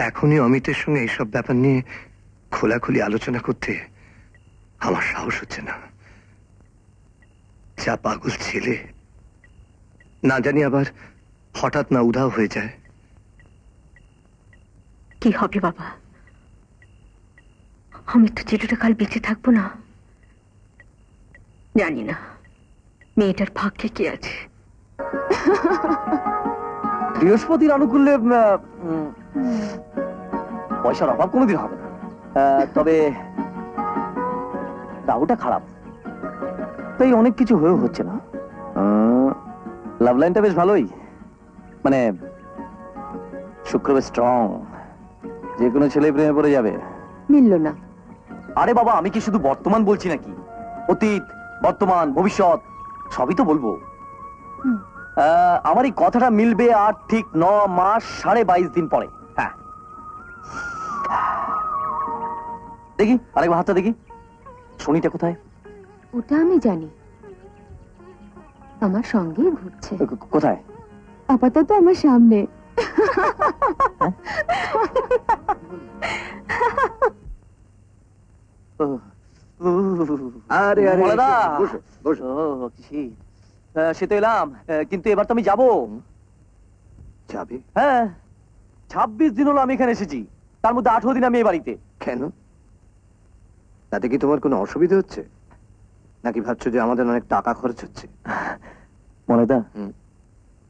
Speaker 4: এখনই অমিতের সঙ্গে এইসব ব্যাপার নিয়ে খোলাখুলি আলোচনা করতে আমার সাহস হচ্ছে না। যা পাগল ছেলে, না জানি আবার হঠাৎ না উধাও হয়ে যায়।
Speaker 7: কি হবে বাবা? আমি তো চিরটা কাল বেঁচে থাকবো না। জানি না মেয়েটার ভাগ্যে কি আছে।
Speaker 3: বৃহস্পতির আনুকূল্যে পয়সার অভাব কোনোদিন হবে না। তবে রাহুটা খারাপ।
Speaker 9: তাই অনেক কিছু হয়েও হচ্ছে না। লাভ লাইনটা বেশ ভালোই, মানে শুক্র স্ট্রং, যে কোনো ছেলে প্রেমে পড়ে যাবে।
Speaker 7: মিলল না।
Speaker 9: আরে বাবা, আমি কি শুধু বর্তমান বলছি নাকি, অতীত, বর্তমান, ভবিষ্যৎ সবই তো বলবো। আমার এই কথাটা মিলবে আর ঠিক 9 মাস 22.5 দিন পরে। হ্যাঁ, দেখি আরেকবার হাতটা দেখি, শনিটা কোথায়?
Speaker 7: ওটা আমি জানি, আমার সঙ্গেই ঘুরছে।
Speaker 9: কোথায়?
Speaker 7: আপাতত আমার সামনে।
Speaker 4: আরে আরে
Speaker 9: মলাদা।
Speaker 4: বসো বসো।
Speaker 9: সে তো এলাম, কিন্তু এবার তো আমি যাব।
Speaker 4: যাবে?
Speaker 9: হ্যাঁ, 26 দিন হলো আমি এখানে এসেছি, তার মধ্যে 18 দিন আমি এই বাড়িতে।
Speaker 4: কেন? তাতে কি তোমার কোনো অসুবিধা হচ্ছে, নাকি ভাবছো যে আমাদের অনেক টাকা খরচ হচ্ছে?
Speaker 9: মলাদা,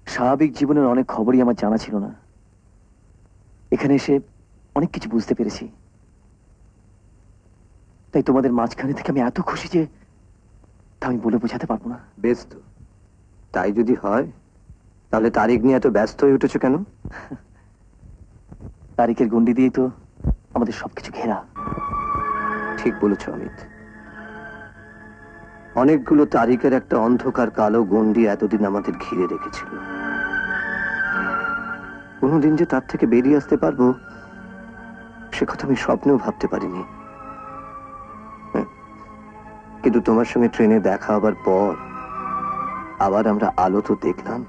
Speaker 9: স্বাভাবিক জীবনের অনেক খবরই আমার জানা ছিল না, এখানে এসে অনেক কিছু বুঝতে পেরেছি। তাই তোমাদের মাঝখানে থেকে আমি এত খুশি যে তা আমি বলে বোঝাতে পারবো না।
Speaker 4: বেশ তো, তাই যদি হয় তাহলে তারিখ নিয়ে এত ব্যস্ত হয়ে উঠেছো কেন?
Speaker 9: তারিখের গন্ডি দিয়েই তো আমাদের সবকিছু ঘেরা।
Speaker 4: ঠিক বলেছো অমিত, অনেকগুলো তারিখের একটা অন্ধকার কালো গন্ডি এতদিন আমাদের ঘিরে রেখেছিল। কোনোদিন যে তার থেকে বেরিয়ে আসতে পারবো সে কথা আমি স্বপ্নেও ভাবতে পারিনি। কিন্তু তোমার সঙ্গে ট্রেনে দেখা হবার পর আবার আমরা আলো তো দেখলাম।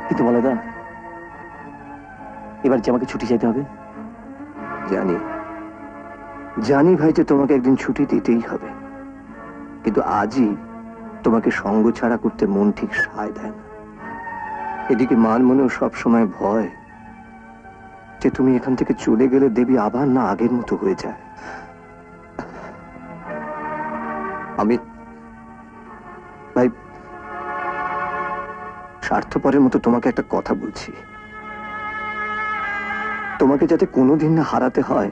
Speaker 9: কিন্তু মলাদা, এবার যে আমাকে ছুটি চাইতে হবে।
Speaker 4: জানি জানি ভাই যে তোমাকে একদিন ছুটি দিতেই হবে, কিন্তু আজই তোমাকে সঙ্গ ছাড়া করতে মন ঠিক সায় দেয় না। এদিকে মান মনেও সবসময় ভয় যে তুমি এখান থেকে চলে গেলে দেবী আবার না আগের মতো হয়ে যায়। আমি ভাই স্বার্থপরের মতো তোমাকে একটা কথা বলছি, তোমাকে যাতে কোনোদিন না হারাতে হয়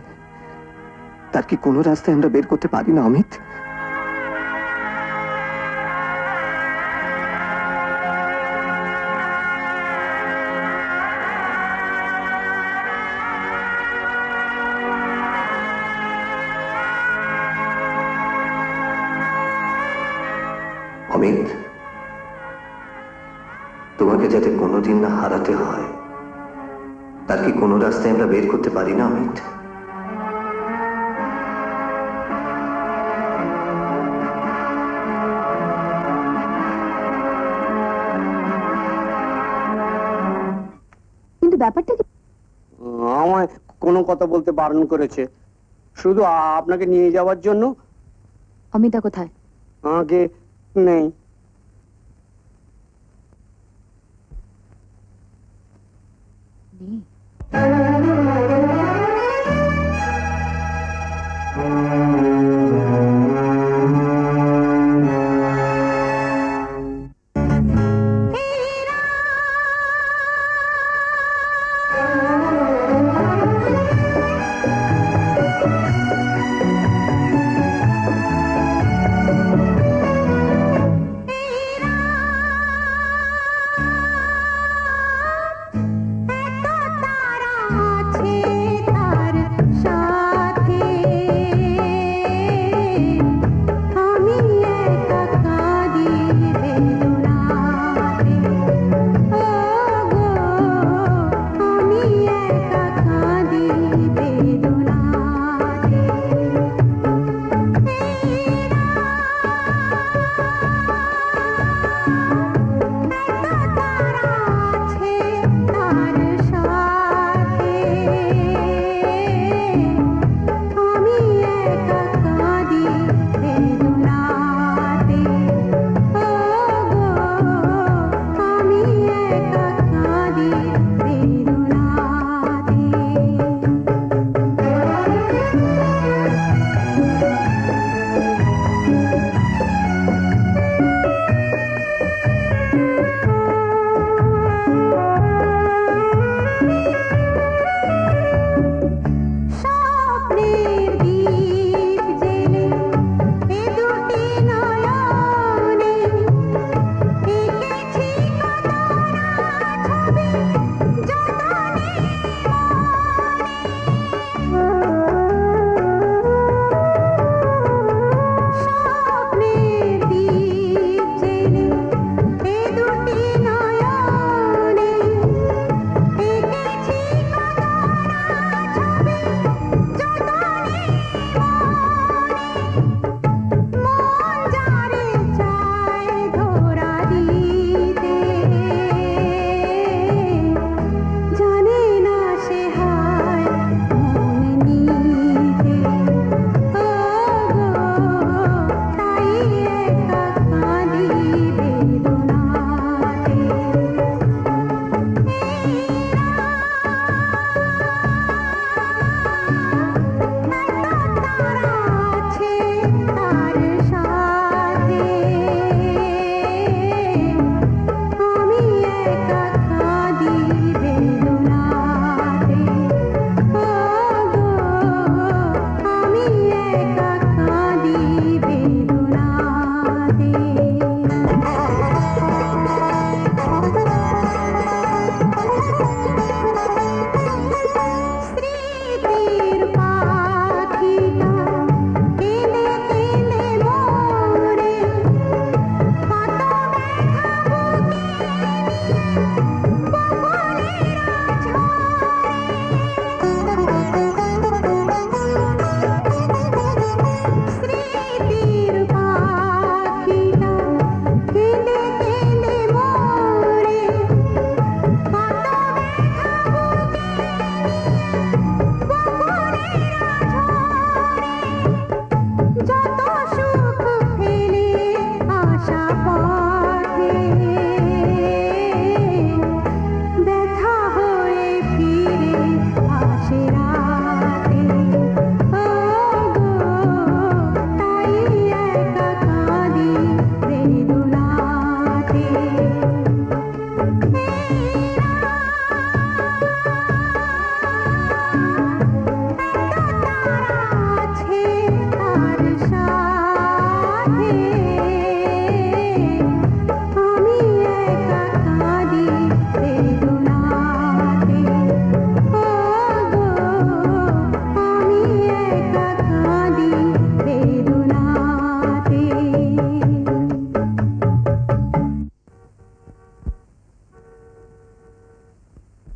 Speaker 4: তার কি কোনো রাস্তায় আমরা বের করতে পারি না অমিত? অমিত, তোমাকে যাতে কোনোদিন না হারাতে হয় তার কি কোনো রাস্তায় আমরা বের করতে পারি না অমিত?
Speaker 8: কিন্তু ব্যাপারটা কি?
Speaker 10: আমায় কোনো কথা বলতে বারণ করেছে, শুধু আপনাকে নিয়ে যাওয়ার জন্য।
Speaker 7: অমিতা কোথায়?
Speaker 10: আগে নেই।
Speaker 7: নেই।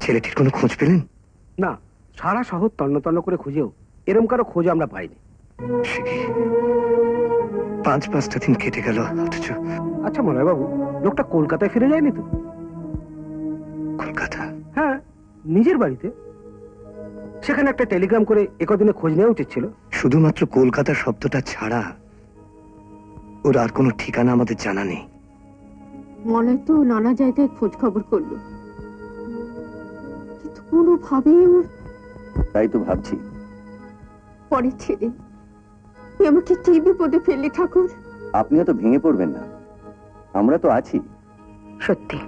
Speaker 3: ছেলেটির কোনো খোঁজ পেলেন? না, সারা শহর তন্ন তন্ন করে খুঁজেও এরম কারো খোঁজ আমরা পাইনি। 5-5টা দিন কেটে গেল অথচ। আচ্ছা মলয় বাবু, লোকটা কলকাতায় ফিরে যায়নি তো? কলকাতা? হ্যাঁ, নিজের বাড়িতে। সেখানে একটা টেলিগ্রাম করে একদিনে খোঁজ নেওয়া উচিত ছিল। শুধুমাত্র কলকাতা শব্দটা ছাড়া ওর আর কোনো ঠিকানা আমাদের জানা নেই।
Speaker 8: মনে তো নানা জায়গায় খোঁজ খবর করলো, কিন্তু কোনোভাবেই ওর
Speaker 9: তাই তো ভাবছি।
Speaker 8: পরের ছেলে এ আমাকে কি বিপদে ফেললে ঠাকুর।
Speaker 9: আপনিও তো ভেঙে পড়বেন না, আমরা তো আছি।
Speaker 7: সত্যি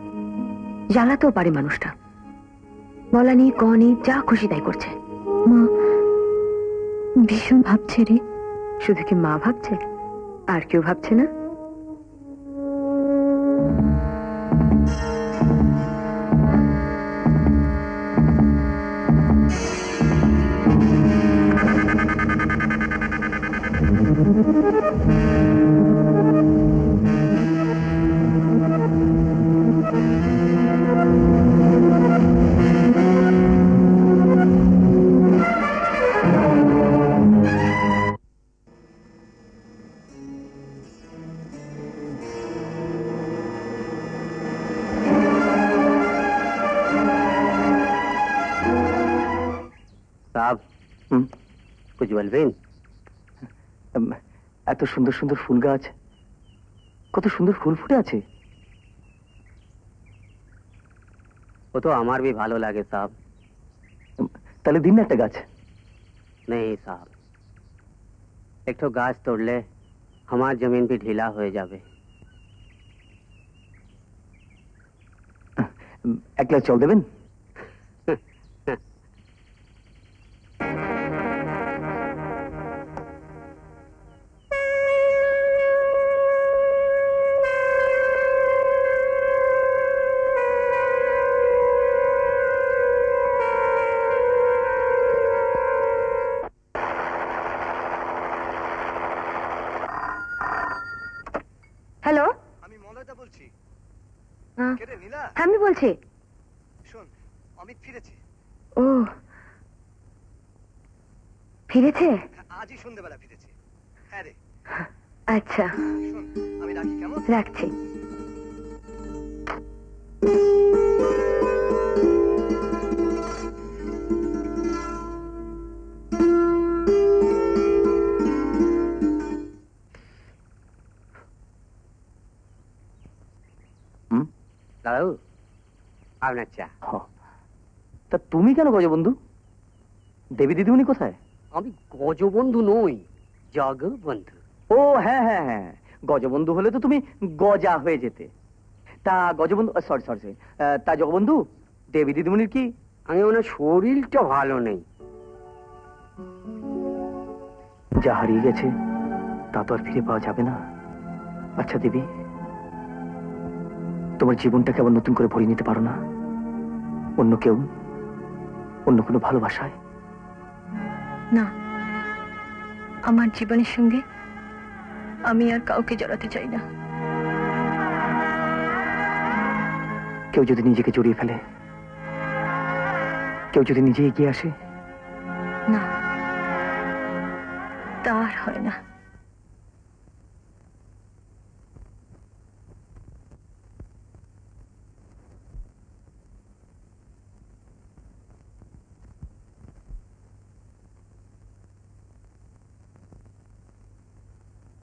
Speaker 7: জ্বালাতেও পারে মানুষটা। বলানি কনি যা খুশি তাই করছে। মা ভীষণ ভাবছে রে। শুধু কি মা ভাবছে, আর কেউ ভাবছে না?
Speaker 3: সাহেব, कुछ বলবেন? এত সুন্দর সুন্দর ফুল গাছ, কত সুন্দর ফুল ফুটে আছে। ও তো আমার भी ভালো লাগে সাহেব। তাহলে দিন না একটা গাছ। नहीं साहब, एक तो गाछ तोड़ले हमार जमीन भी ढीला हो जावे। একলা চল দেবেন?
Speaker 7: হ্যালো,
Speaker 3: আমি মলয়দা বলছি।
Speaker 7: হ্যাঁ,
Speaker 3: কে রে নীলা?
Speaker 7: আমি বলছি।
Speaker 3: শোন, অমিত ফিরেছে।
Speaker 7: ও ফিরেছে?
Speaker 3: আজই সন্ধ্যাবেলা ফিরেছে। হ্যাঁ রে।
Speaker 7: আচ্ছা,
Speaker 3: শোন, আমি রাখি কেমন?
Speaker 7: রাখছি।
Speaker 3: দাদু আপনার চা। তা তুমি কেন গজবন্ধু? দেবী দিদিমণি কোথায়? আমি গজবন্ধু নই, জগবন্ধু। ও হ্যাঁ হ্যাঁ হ্যাঁ, গজবন্ধু হলে তো তুমি গজা হয়ে যেতে। তা গজবন্ধু, সরি সরি সরি, তা জগবন্ধু দেবী দিদিমণির কি? আমি ওনার শরীরটা ভালো নেই। যা হারিয়ে গেছে তা তো আর ফিরে পাওয়া যাবে না। আচ্ছা দেবী, তোমার জীবনটাকে আবার নতুন করে ভরিয়ে নিতে পারো না অন্য কেউ, অন্য কোনো ভালোবাসায়?
Speaker 7: না, আমার জীবনের সঙ্গে আমি আর কাউকে জড়াতে চাই না।
Speaker 3: কেউ যদি নিজেকে জড়িয়ে ফেলে, কেউ যদি নিজে এগিয়ে আসে?
Speaker 7: না, তার হয় না।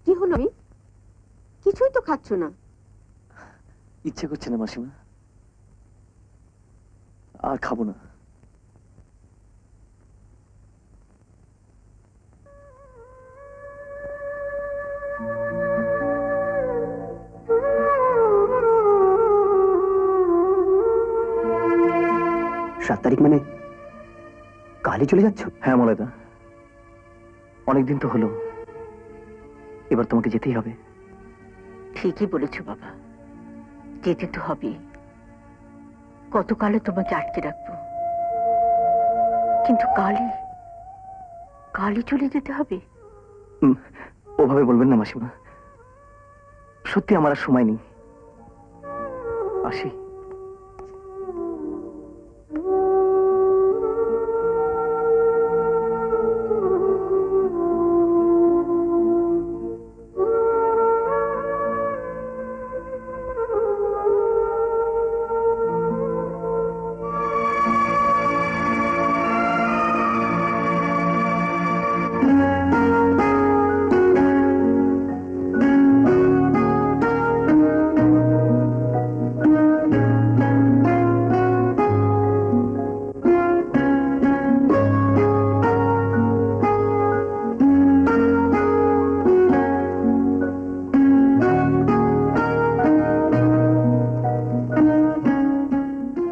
Speaker 8: কি হলো? আমি কিছুই তো খাচ্ছ না।
Speaker 3: ইচ্ছে করছে না মাসিমা, আর খাবো না। সাত তারিখ মানে কালই চলে যাচ্ছ? হ্যাঁ মলয়দা, অনেকদিন তো হলো, এবার তোমাকে যেতেই হবে।
Speaker 7: ঠিকই বলেছো বাবা, যেতে তো হবে। কতকালে তোমাকে আটকে রাখবো, কিন্তু কালই কালই চলে যেতে হবে।
Speaker 3: ওভাবে বলবেন না মাসিমা, সত্যি আমার আর সময় নেই। আসি।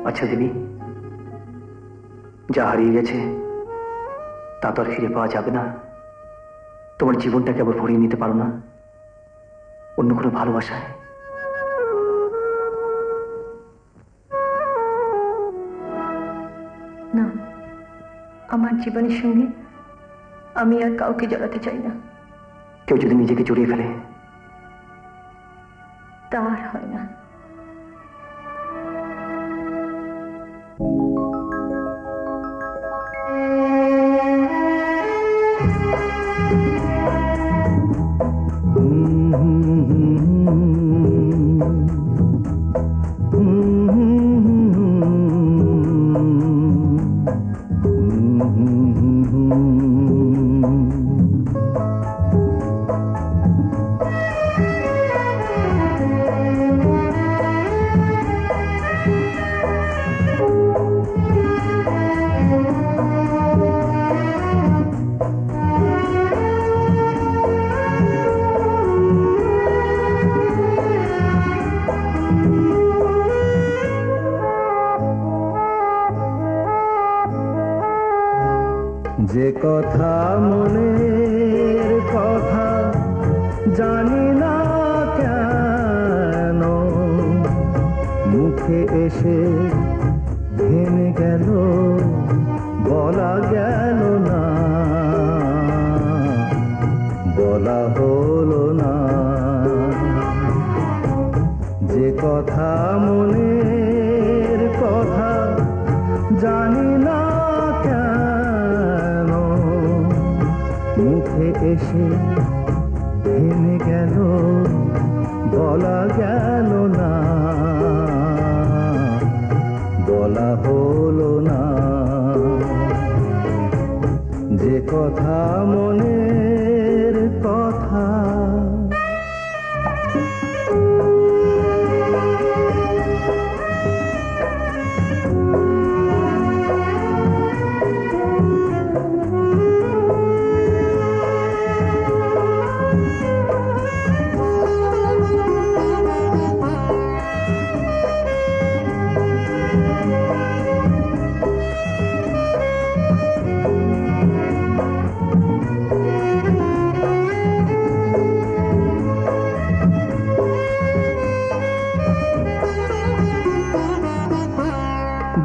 Speaker 3: আচ্ছা দেবী, যা হারিয়ে গেছে তা তো আর ফিরে পাওয়া যাবে না। তোমার জীবনটাকে আবার ভরিয়ে নিতে পারো না অন্য কোনো ভালোবাসায়?
Speaker 7: না, আমার জীবনের সঙ্গে আমি আর কাউকে জড়াতে চাই না।
Speaker 3: কেউ যদি নিজেকে জড়িয়ে ফেলে?
Speaker 7: তা আর হয় না।
Speaker 11: যে কথা মনের কথা জানি না কেন মুখে এসে থেমে গেল, বলা গেল না, বলা হলো না। যে কথা মনের কথা জানি না কেন মুখে এসে থেমে গেল, বলা গেল না, বলা হলো না। যে কথা মনের কথা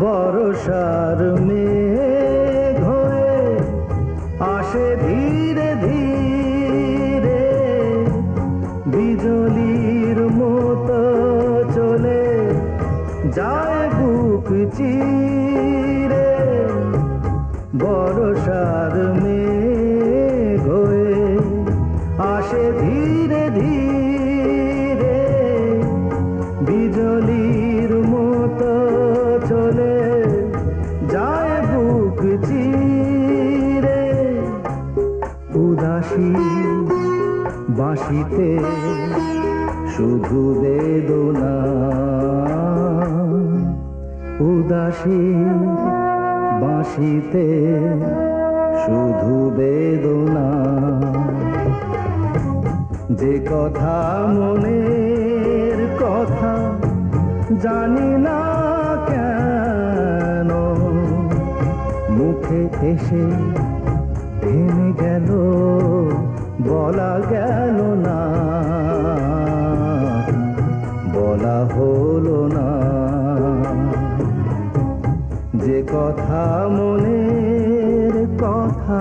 Speaker 11: বর্ষার মেঘ হয়ে আসে ধীরে ধীরে, বিজলির মতো চলে যায় বুক চিরে। বর্ষার মেঘ হয়ে আসে ধীরে ধীরে, বিজলির মতো চলে যায় বুক চিরে। উদাসী বাঁশিতে শুধু বেদনা, উদাসী বাঁশিতে শুধু বেদনা। যে কথা মনের কথা জানি না কেন মুখে এসে থেমে গেল, বলা গেল না, বলা হলো না। যে কথা মনের কথা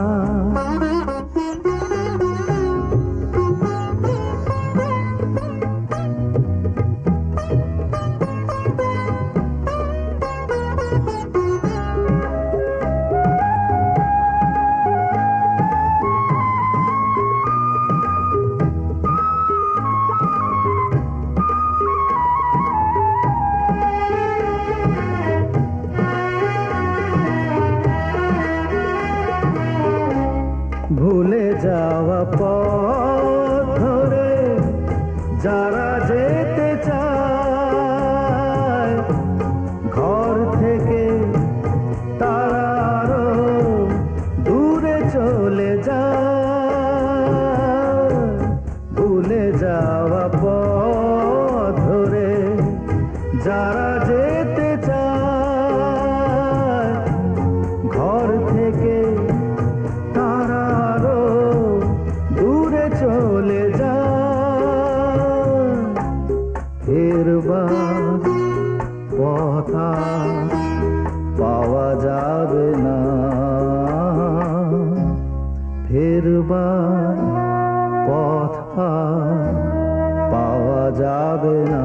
Speaker 11: না পাওয়া যাবে না ফেরবার পথ আর পাওয়া যাবে না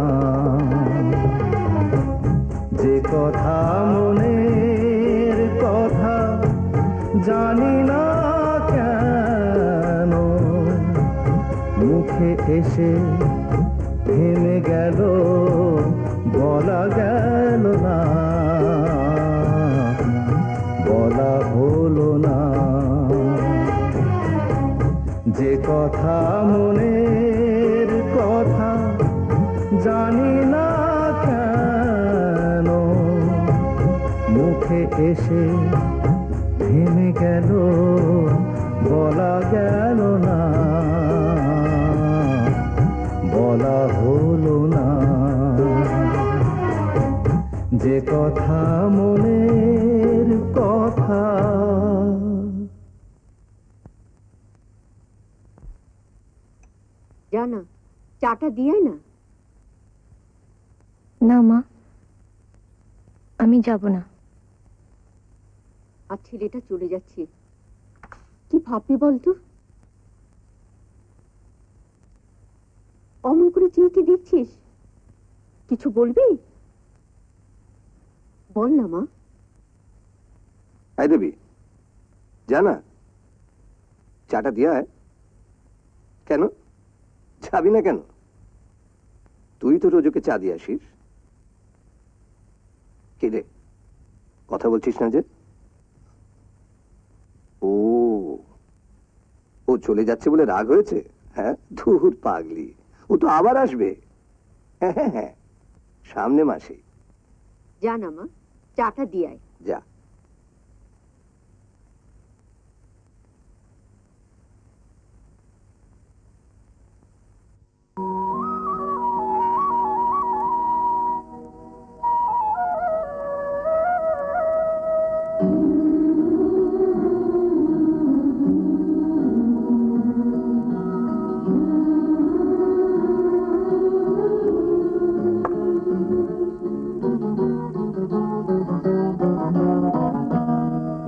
Speaker 11: যে কথা মনের কথা জানি না কেন মুখে এসে থেমে গেল বলা গেল না বলা হলো না যে কথা মনের কথা জানি না কেন মুখে এসে থেমে গেল বলা গেল না বলা হলো না যে কথা মনের কথা
Speaker 8: জানা চাটা দিয়ে না।
Speaker 7: না মা, আমি যাব না।
Speaker 8: আর ছেলেটা চলে যাচ্ছে, কি ভাববি বলতো? অমন করে চেয়ে দেখছিস, কিছু বলবি? বল না মা।
Speaker 4: আই দেবী, জানা চাটা দিয়া হয় কেন? যাবি না কেন? তুই তো রোজ ওকে চা দিয়ে আসিস। কি রে, কথা বলছিস না যে? ও ও চলে যাচ্ছে বলে রাগ হয়েছে? হ্যাঁ, ধুর পাগলি, ও তো আবার আসবে। হ্যাঁ হ্যাঁ হ্যাঁ, সামনে মাসে।
Speaker 8: জানা মা, চাটা দিয়ে আয়।
Speaker 4: যা।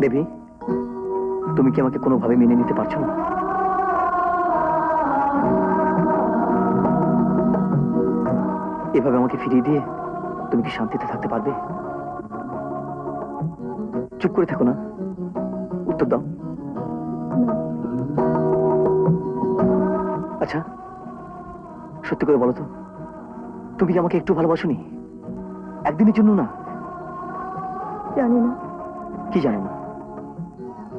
Speaker 3: দেবী, তুমি কি আমাকে কোনোভাবে মেনে নিতে পারছো না? এভাবে আমাকে ফিরিয়ে দিয়ে তুমি কি শান্তিতে থাকতে পারবে? চুপ করে থাকো না, উত্তর দাও। আচ্ছা, সত্যি করে বলো তো, তুমি কি আমাকে একটু ভালোবাসোনি? একদিনের জন্য না?
Speaker 7: জানি না।
Speaker 3: কি জানো না?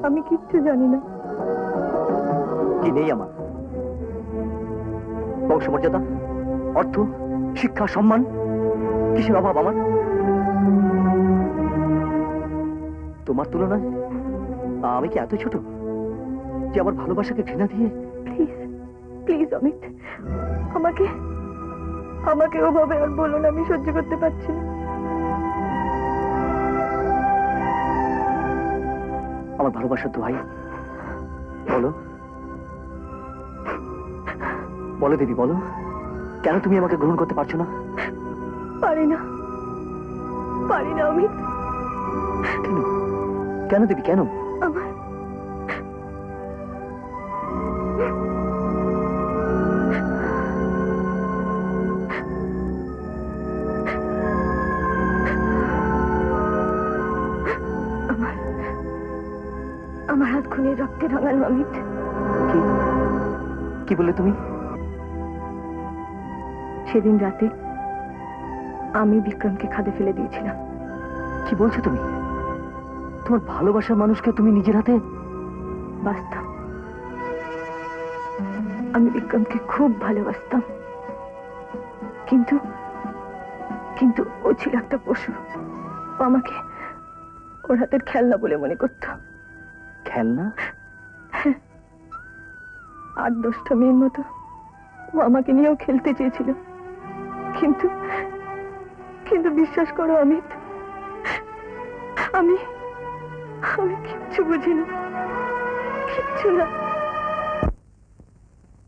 Speaker 7: আমি কিচ্ছু জানি না।
Speaker 3: কি নেই আমার? বংশমর্যাদা, অর্থ, শিক্ষা, সম্মান, কিসের অভাব আমার? তোমার তুলনায় আমি কি এত ছোট যে আমার ভালোবাসাকে ঘৃণা দিয়ে?
Speaker 7: প্লিজ প্লিজ অমিত, আমাকে আমাকে ওভাবে আর বলো না, আমি সহ্য করতে পারছি না।
Speaker 3: আমার ভালোবাসার দোহাই, বলো বলো দেবী, বলো কেন তুমি আমাকে গ্রহণ করতে পারছো না?
Speaker 7: পারি না, পারি না অমিত।
Speaker 3: কেন কেন দেবী, কেন?
Speaker 7: আমার আমার হাত খুনে রক্তে রাঙানো অমিত।
Speaker 3: কি কি বললে তুমি?
Speaker 7: সেদিন রাতে আমি বিক্রমকে খাদে ফেলে দিয়েছিলাম।
Speaker 3: কি বলছো তুমি? তোমার ভালোবাসার মানুষকে তুমি নিজের হাতে?
Speaker 7: বাস্তব, আমি বিক্রমকে খুব ভালোবাসতাম, কিন্তু কিন্তু ও ছিল একটা পশু। ও আমাকে ওর হাতের খেলনা বলে মনে করত।
Speaker 3: খেলনা?
Speaker 7: 8-10টা মেয়ের মতো ও আমাকে নিয়েও খেলতে চেয়েছিল, কিন্তু কিন্তু বিশ্বাস করো অমিত, আমি আমি কিচ্ছু বুঝিনি, কিচ্ছু না।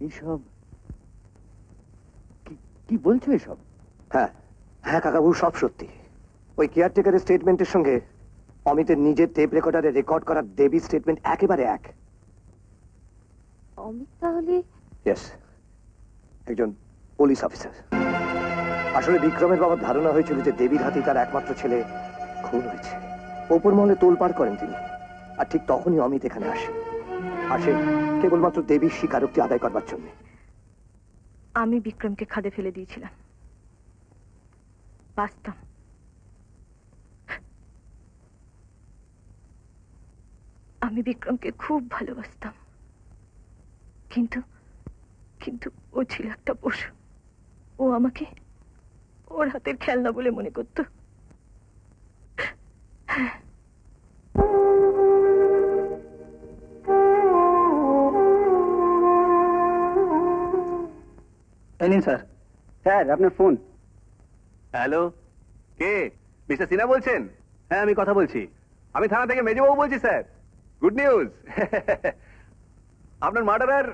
Speaker 9: এসব কি বলছো এসব?
Speaker 4: হ্যাঁ হ্যাঁ কাকাবু, সব সত্যি। ওই কেয়ারটেকারের স্টেটমেন্টের সঙ্গে অমিতের নিজের টেপ রেকর্ডারে রেকর্ড করা দেবীর স্টেটমেন্ট একেবারে এক।
Speaker 8: অমিত তাহলে
Speaker 4: ইয়েস, একজন পুলিশ অফিসার। আসলে বিক্রমের বাবার ধারণা হয়েছিল যে দেবীর হাতেই তার একমাত্র ছেলে খুন হয়েছে। ওপর মহলে তোলপাড় করেন তিনি, আর ঠিক তখনই অমিত এখানে আসে কেবলমাত্র দেবীর স্বীকারোক্তি আদায় করবার জন্য।
Speaker 7: আমি বিক্রমকে খাদে ফেলে দিয়েছিলাম, বাঁচতাম। আমি বিক্রমকে খুব ভালোবাসতাম, কিন্তু কিন্তু ও ছিল একটা পশু। ও আমাকে ওর হাতের খেলনা বলে মনে করত।
Speaker 10: এই নিন স্যার। স্যার আপনার ফোন।
Speaker 5: হ্যালো, কে? মিস্টার সিনহা বলছেন? হ্যাঁ, আমি কথা বলছি। আমি থানা থেকে মেজবাবু বলছি স্যার। Good news. আপনার মার্ডারার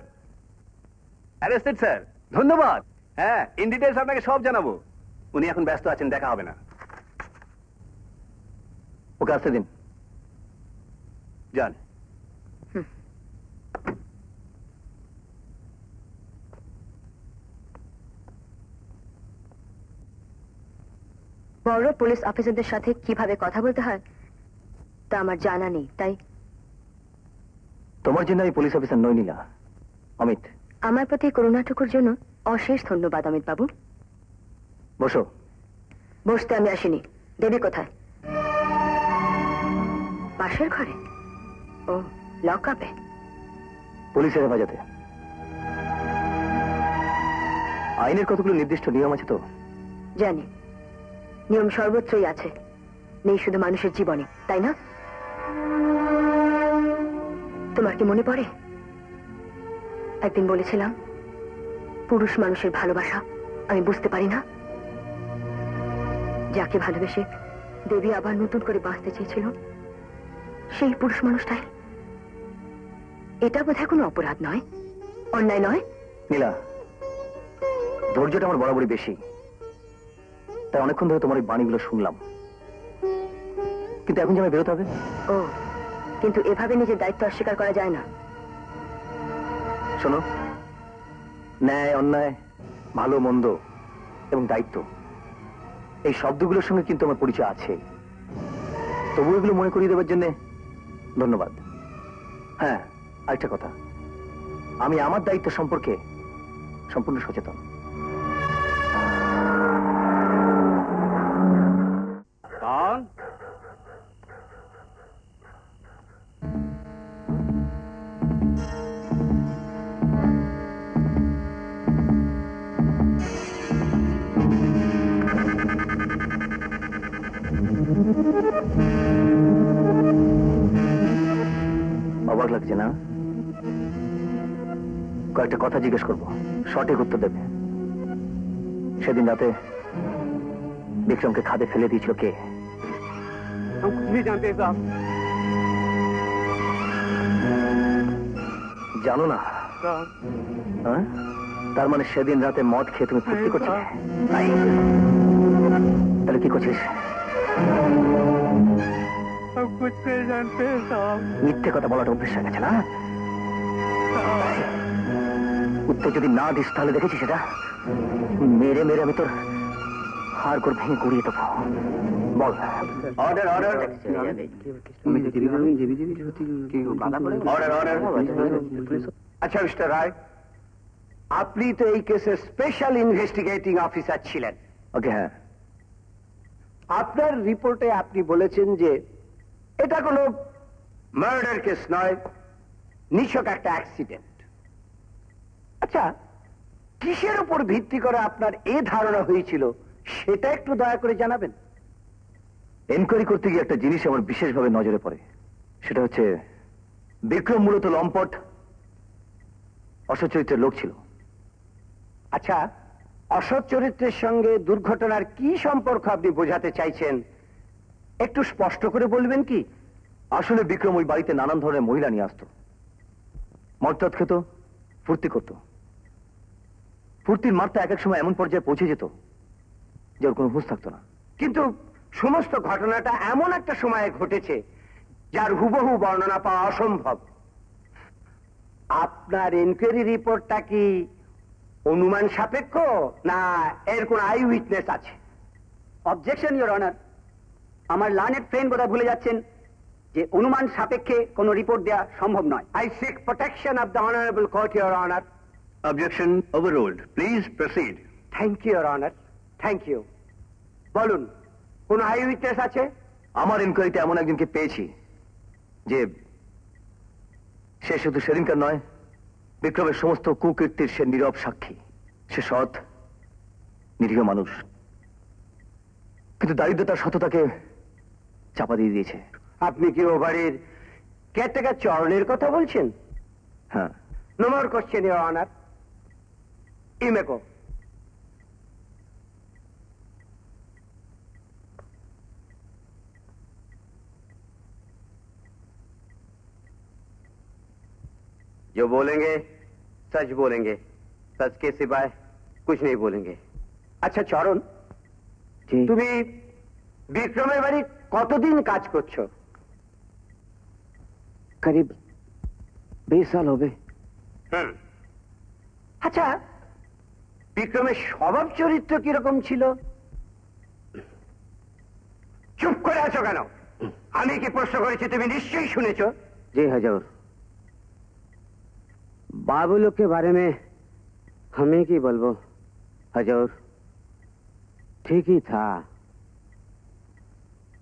Speaker 5: অ্যারেস্টেড স্যার। ধন্যবাদ। হ্যাঁ, ইন ডিটেলস আপনাকে সব জানাবো। উনি এখন ব্যস্ত আছেন, দেখা হবে না। ওকে আসতে দিন, যান।
Speaker 7: বড় পুলিশ অফিসারদের সাথে কিভাবে কথা বলতে হয় তা আমার জানা নেই, তাই
Speaker 3: তোমার জন্য আমি পুলিশ অফিসার নই নীলা। অমিত,
Speaker 7: আমার প্রতি করুণাটুকুর জন্য অশেষ ধন্যবাদ অমিত বাবু।
Speaker 3: বসো।
Speaker 7: বসতে আমি আসিনি। দেবী কোথায়? পাশের ঘরে? ও, লক আপে?
Speaker 3: পুলিশের হেফাজতে। আইনের কতগুলো নির্দিষ্ট নিয়ম আছে তো?
Speaker 7: জানি, নিয়ম সর্বত্রই আছে, নেই শুধু মানুষের জীবনে, তাই না? তোমার কি মনে পড়ে একদিন বলেছিলাম পুরুষ মানুষের ভালোবাসা আমি বুঝতে পারি না? যাকে ভালোবেসে দেবী আবার নতুন করে বাঁচতে চেয়েছিল সেই পুরুষ মানুষটাই। এটা বোধহয় কোনো অপরাধ নয়, অন্যায় নয়।
Speaker 3: নীলা, ধৈর্যটা আমার বরাবরই বেশি, তাই অনেকক্ষণ ধরে তোমার এই বাণীগুলো শুনলাম, কিন্তু এখন যে আমি বেরোতে হবে।
Speaker 7: ও, কিন্তু এভাবে নিজের দায়িত্ব অস্বীকার করা যায় না।
Speaker 3: শোনো, ন্যায় অন্যায়, ভালো মন্দ এবং দায়িত্ব, এই শব্দগুলোর সঙ্গে কিন্তু আমার পরিচয় আছে। তবু এগুলো মনে করিয়ে দেওয়ার জন্য ধন্যবাদ। হ্যাঁ, আরেকটা কথা, আমি আমার দায়িত্ব সম্পর্কে সম্পূর্ণ সচেতন। অবাক লাগছে না? কয়েকটা কথা জিজ্ঞেস করবো, সঠিক উত্তর দেবে। সেদিন রাতে বিক্রমকে খাদে ফেলে দিয়েছিল কে? জানো না? হ্যাঁ? তার মানে সেদিন রাতে মদ খেয়ে তুমি ফুর্তি করছিলে? তাই? তাহলে কি করছিস? মিথ্যে কথা বলাটা অভ্যেস হয়ে গেছে না? উত্তর যদি না দিস তাহলে দেখেছিস সেটা মেরে মেরে আমি তোর হাড় গোড় ভেঙে গুড়িয়ে দেবো। বল। অর্ডার, অর্ডার,
Speaker 10: আচ্ছা মিস্টার রায়, আপনি তো এই কেসের স্পেশাল ইনভেস্টিগেটিং অফিসার ছিলেন।
Speaker 3: ওকে, হ্যাঁ।
Speaker 10: আপনার রিপোর্টে আপনি বলেছেন যে এটা কোনো মার্ডার কেস নয়, নিছক একটা অ্যাক্সিডেন্ট। আচ্ছা, কিসের উপর ভিত্তি করে আপনার এ ধারণা হয়েছিল সেটা একটু দয়া করে জানাবেন।
Speaker 3: এনকোয়ারি করতে গিয়ে একটা জিনিস আমার বিশেষভাবে নজরে পড়ে, সেটা হচ্ছে বিক্রম মূলত লম্পট, অসৎ চরিত্রের লোক ছিল।
Speaker 10: আচ্ছা, অসৎ চরিত্রের সঙ্গে দুর্ঘটনার কি সম্পর্ক আপনি বোঝাতে চাইছেন একটু স্পষ্ট করে বলবেন কি?
Speaker 3: আসলে বিক্রম ওই বাড়িতে নানান ধরনের মহিলা নিয়ে আসতো, মদটাদ খেত, ফুর্তি করত। ফুর্তির মাত্রা এক এক সময় এমন পর্যায়ে পৌঁছে যেত যে ওর কোনো হুঁশ থাকতো না।
Speaker 10: কিন্তু সমস্ত ঘটনাটা এমন একটা সময়ে ঘটেছে যার হুবহু বর্ণনা পাওয়া অসম্ভব। আপনার ইনকোয়ারি রিপোর্টটা কি অনুমান সাপেক্ষ, না এর কোন আই উইটনেস আছে?
Speaker 3: অবজেকশন ইওর অনার, আমার লার্নেড ফ্রেন্ড বোধহয় ভুলে যাচ্ছেন যে অনুমান সাপেক্ষে কোনো রিপোর্ট দেওয়া সম্ভব নয়।
Speaker 10: I seek protection of the honourable court, your honour.
Speaker 5: Objection overruled, please proceed.
Speaker 10: Thank you, your honour, thank you. বলুন, কোন আই উইটনেস আছে?
Speaker 4: আমার ইনকোয়ারিতে এমন একজনকে পেয়েছি যে সে শুধু সেদিনকার নয়, বিক্রমের সমস্ত কুকীর্তির সে নীরব সাক্ষী। সে সৎ, নিরীহ মানুষ, কিন্তু দারিদ্রতার সততাকে চাপা দিয়ে দিয়েছে।
Speaker 10: আপনি কি ও বাড়ির কেয়ারটেকার চরণের কথা বলছেন?
Speaker 4: হ্যাঁ।
Speaker 10: No more question, your honour. ইমেকো। जो बोलेंगे सच बोलेंगे, सच के सिवाय कुछ नहीं बोलेंगे। আচ্ছা চরণ, তুমি বিক্রমের বাড়ি কতদিন কাজ করছো?
Speaker 3: करीब 20 साल হবে।
Speaker 10: আচ্ছা, বিক্রমের স্বভাব চরিত্র কিরকম ছিল? চুপ করে আছো কেন? আমি কি প্রশ্ন করেছি তুমি নিশ্চয়ই শুনেছ।
Speaker 3: जी हजूर, बाबू लोग के बारे में हमें की बोलबो हजूर, ठीक ही था,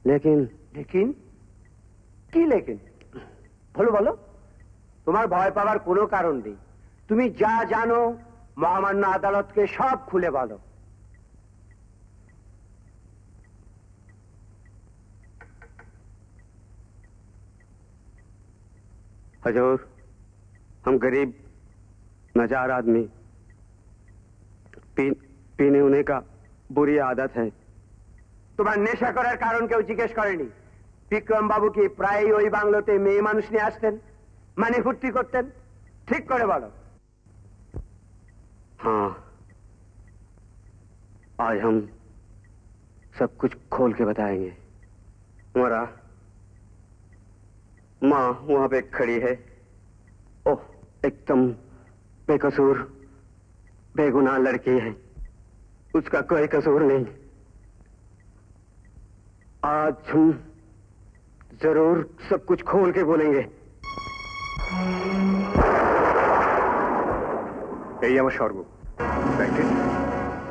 Speaker 3: लेकिन
Speaker 10: লেকিন কি লেকিন? বলো বলো, তোমার ভয় পাওয়ার কোনো কারণ নেই। তুমি যা জানো মহামান্য আদালতকে সব খুলে বলো।
Speaker 3: हजूर, हम गरीब नाजार आदमी, पीने उने का बुरी आदत है।
Speaker 10: তোমার নেশা করার কারণ কেউ জিজ্ঞেস করেনি। বিক্রম বাবু কি প্রায় ওই বাংলোতে মেয়ে মানুষ নিয়ে আসতেন, মানে ফুর্তি করতেন? ঠিক করে বলো।
Speaker 3: हाँ, आज हम सब कुछ खोल के बताएंगे। हमारा माँ वहां पे खड़ी है, ओह एकदम बेकसूर बेगुनाह लड़की है, उसका कोई कसूर नहीं। आज हम जरूर सब कुछ खोल के बोलेंगे।
Speaker 5: এই আমার স্বর্গ।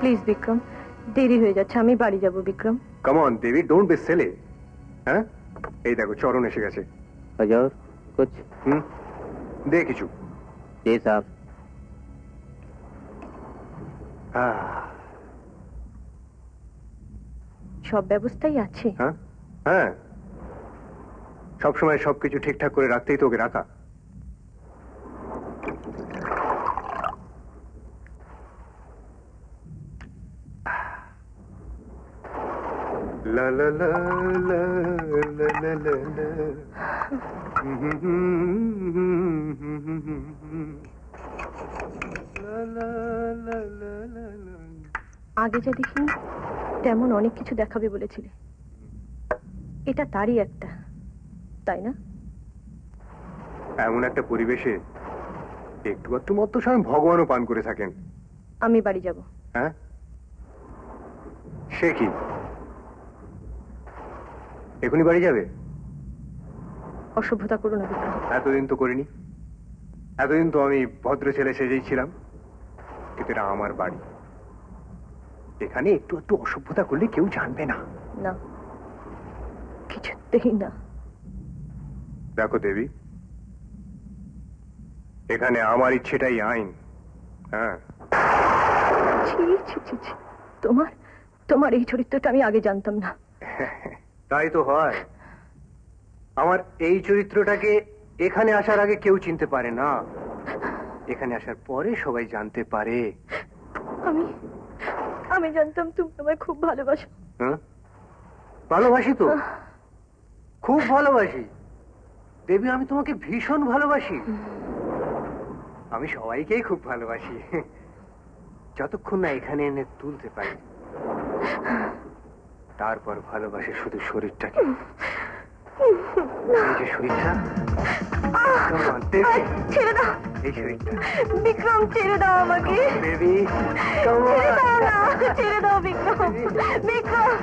Speaker 7: প্লিজ বিক্রম, দেরি হয়ে যাচ্ছে, আমি বাড়ি যাব। Vikram,
Speaker 5: come on Devi, don't be silly. হ্যাঁ, এই দেখো চরণ এসে গেছে।
Speaker 3: हजूर कुछ?
Speaker 5: দে কিছু।
Speaker 3: जी साहब।
Speaker 7: সব ব্যবস্থাই আছে।
Speaker 5: হ্যাঁ হ্যাঁ, সবসময় সবকিছু ঠিকঠাক করে রাখতেই তো ওকে রাখা। লা লা লা লা লা লা লা লা। লা লা লা লা লা লা।
Speaker 7: আগে যা দেখিনি তেমন অনেক কিছু দেখাবে বলেছিলে, এটা তারই একটা, তাই না?
Speaker 5: এমন একটা পরিবেশে একটু একটু মত তো স্বয়ং ভগবানও পান করে থাকেন।
Speaker 7: আমি বাড়ি যাব।
Speaker 5: হ্যাঁ, সে কি এখনই বাড়ি যাবে?
Speaker 7: অসভ্যতা করো না বিক্রম।
Speaker 5: এতদিন তো করিনি, এতদিন তো আমি ভদ্র ছেলে সেজেই ছিলাম, কিন্তু এটা আমার বাড়ি। এখানে একটু একটু অসভ্যতা করলে কেউ জানবে না।
Speaker 7: না, কিছুতেই না।
Speaker 5: দেখো দেবী, এখানে আমার ইচ্ছেটাই আইন। হ্যাঁ,
Speaker 7: ছি ছি ছি ছি, তোমার তোমার এই চরিত্রটা আমি আগে জানতাম না।
Speaker 5: তাই তো হয়। আমার এই চরিত্রটাকে এখানে আসার আগে কেউ চিনতে পারে না, এখানে আসার পরে সবাই জানতে পারে।
Speaker 7: আমি আমি জানতাম তুমি আমায় খুব ভালোবাসো।
Speaker 5: হ্যাঁ, ভালোবাসি তো, খুব ভালোবাসি দেবী, আমি তোমাকে ভীষণ ভালোবাসি। আমি সবাইকেই খুব ভালোবাসি, যতক্ষণ না এখানে এনে তুলতে পারি। তারপর ভালোবাসে শুধু শরীরটাকে। এই যে শরীরটা,
Speaker 8: ছেড়ে দাও
Speaker 5: এই শরীরটা,
Speaker 8: বিক্রম, ছেড়ে দাও আমাকে।
Speaker 5: বেবি,
Speaker 8: ছেড়ে দাও না, ছেড়ে দাও বিক্রম, বিক্রম।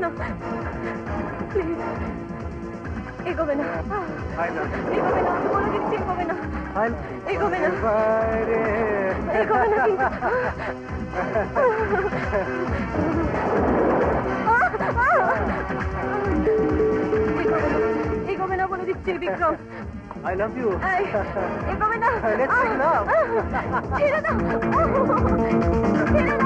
Speaker 8: না, প্লিজ এগোবে না, এগোবে না, আমি বলে দিচ্ছি এগোবে না, এগোবে না, এগোবে না কিন্তু। এগোবে না বলে দিচ্ছি বিক্রম।
Speaker 5: I love you.
Speaker 8: এগোবে না।
Speaker 5: Let's make love.
Speaker 8: ছেড়ে দাও, ছেড়ে দাও, ছেড়ে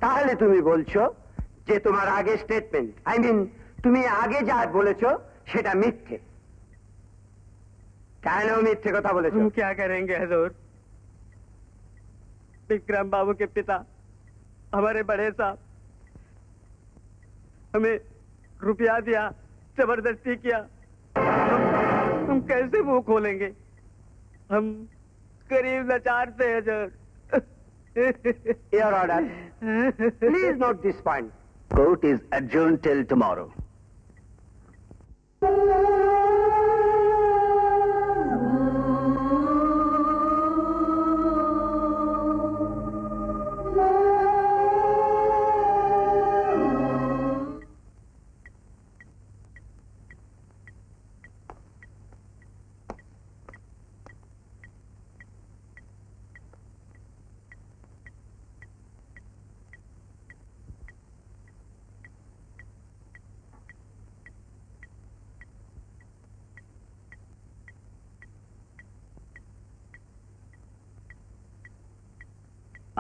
Speaker 10: তাহলে তুমি বলছো যে তোমার আগে স্টেটমেন্ট, আই মিন তুমি আগে যা বলেছো সেটা মিথ্যে। কেন মিথ্যে কথা বলেছো?
Speaker 6: क्या करेंगे हजूर, विक्रम बाबू के पिता हमारे बड़े साहब हमें रुपया दिया, जबरदस्ती किया, हम कैसे मुंह खोलेंगे? हम गरीब लाचार थे हजूर।
Speaker 10: Your order. Please note this point. Court is adjourned till tomorrow.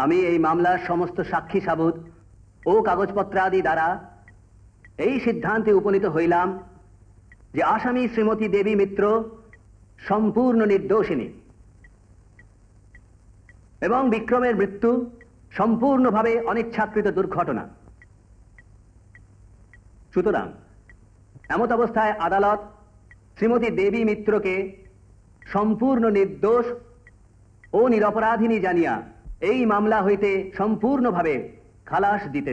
Speaker 3: আমি এই মামলার সমস্ত সাক্ষী সাবুত ও কাগজপত্রাদি দ্বারা এই সিদ্ধান্তে উপনীত হইলাম যে আসামি শ্রীমতী দেবী মিত্র সম্পূর্ণ নির্দোষিনী এবং বিক্রমের মৃত্যু সম্পূর্ণভাবে অনিচ্ছাকৃত দুর্ঘটনা। সুতরাং এমত অবস্থায় আদালত শ্রীমতী দেবী মিত্রকে সম্পূর্ণ নির্দোষ ও নিরপরাধিনী জানিয়া এই মামলা হইতে সম্পূর্ণভাবে খালাস দিতে।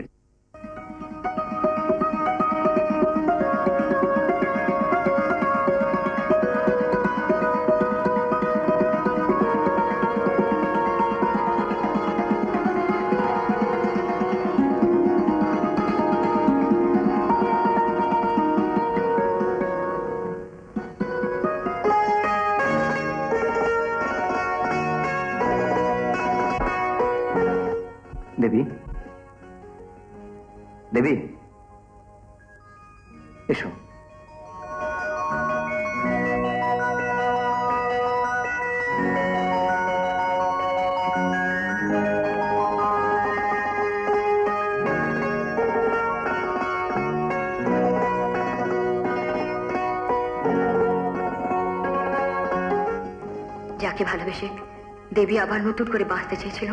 Speaker 10: দেবী, দেবী এসো।
Speaker 7: যাকে ভালোবেসে দেবী আবার নতুন করে বাঁচতে চেয়েছিল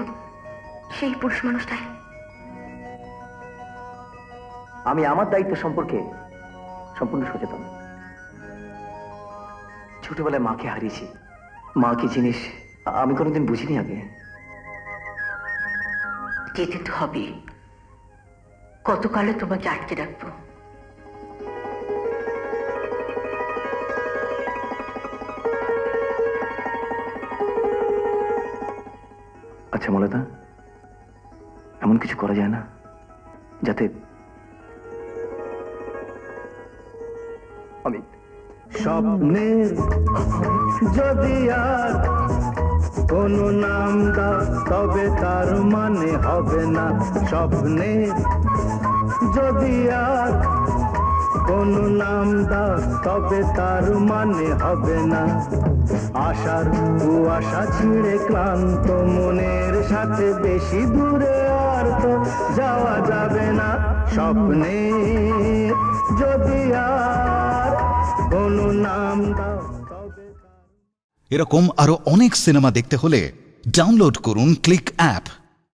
Speaker 7: সেই পুরুষ মানুষটাই।
Speaker 3: আমি আমার দায়িত্ব সম্পর্কে সম্পূর্ণ সচেতন। ছোটবেলায় মাকে হারিয়েছি। মা কি জিনিস আমি কোনোদিন বুঝিনি আগে।
Speaker 7: যেতে তো হবে, কতকালে তোমাকে আটকে রাখবো?
Speaker 3: আচ্ছা মলতা, এমন কিছু করা যায় না যাতে আমি
Speaker 11: স্বপ্নের যদি আর কোনো নাম দাও তবে তার মানে হবে না স্বপ্নের যদি আর কোনো নাম দাও তবে তার মানে হবে না আশার কুয়াশা ছিঁড়ে ক্লান্ত মনের সাথে বেশি দূরে আর তো যাওয়া যাবে না স্বপ্নে যদি আর কোনো নাম দাও তবে
Speaker 1: এরকম আরো অনেক সিনেমা দেখতে হলে ডাউনলোড করুন ক্লিক অ্যাপ।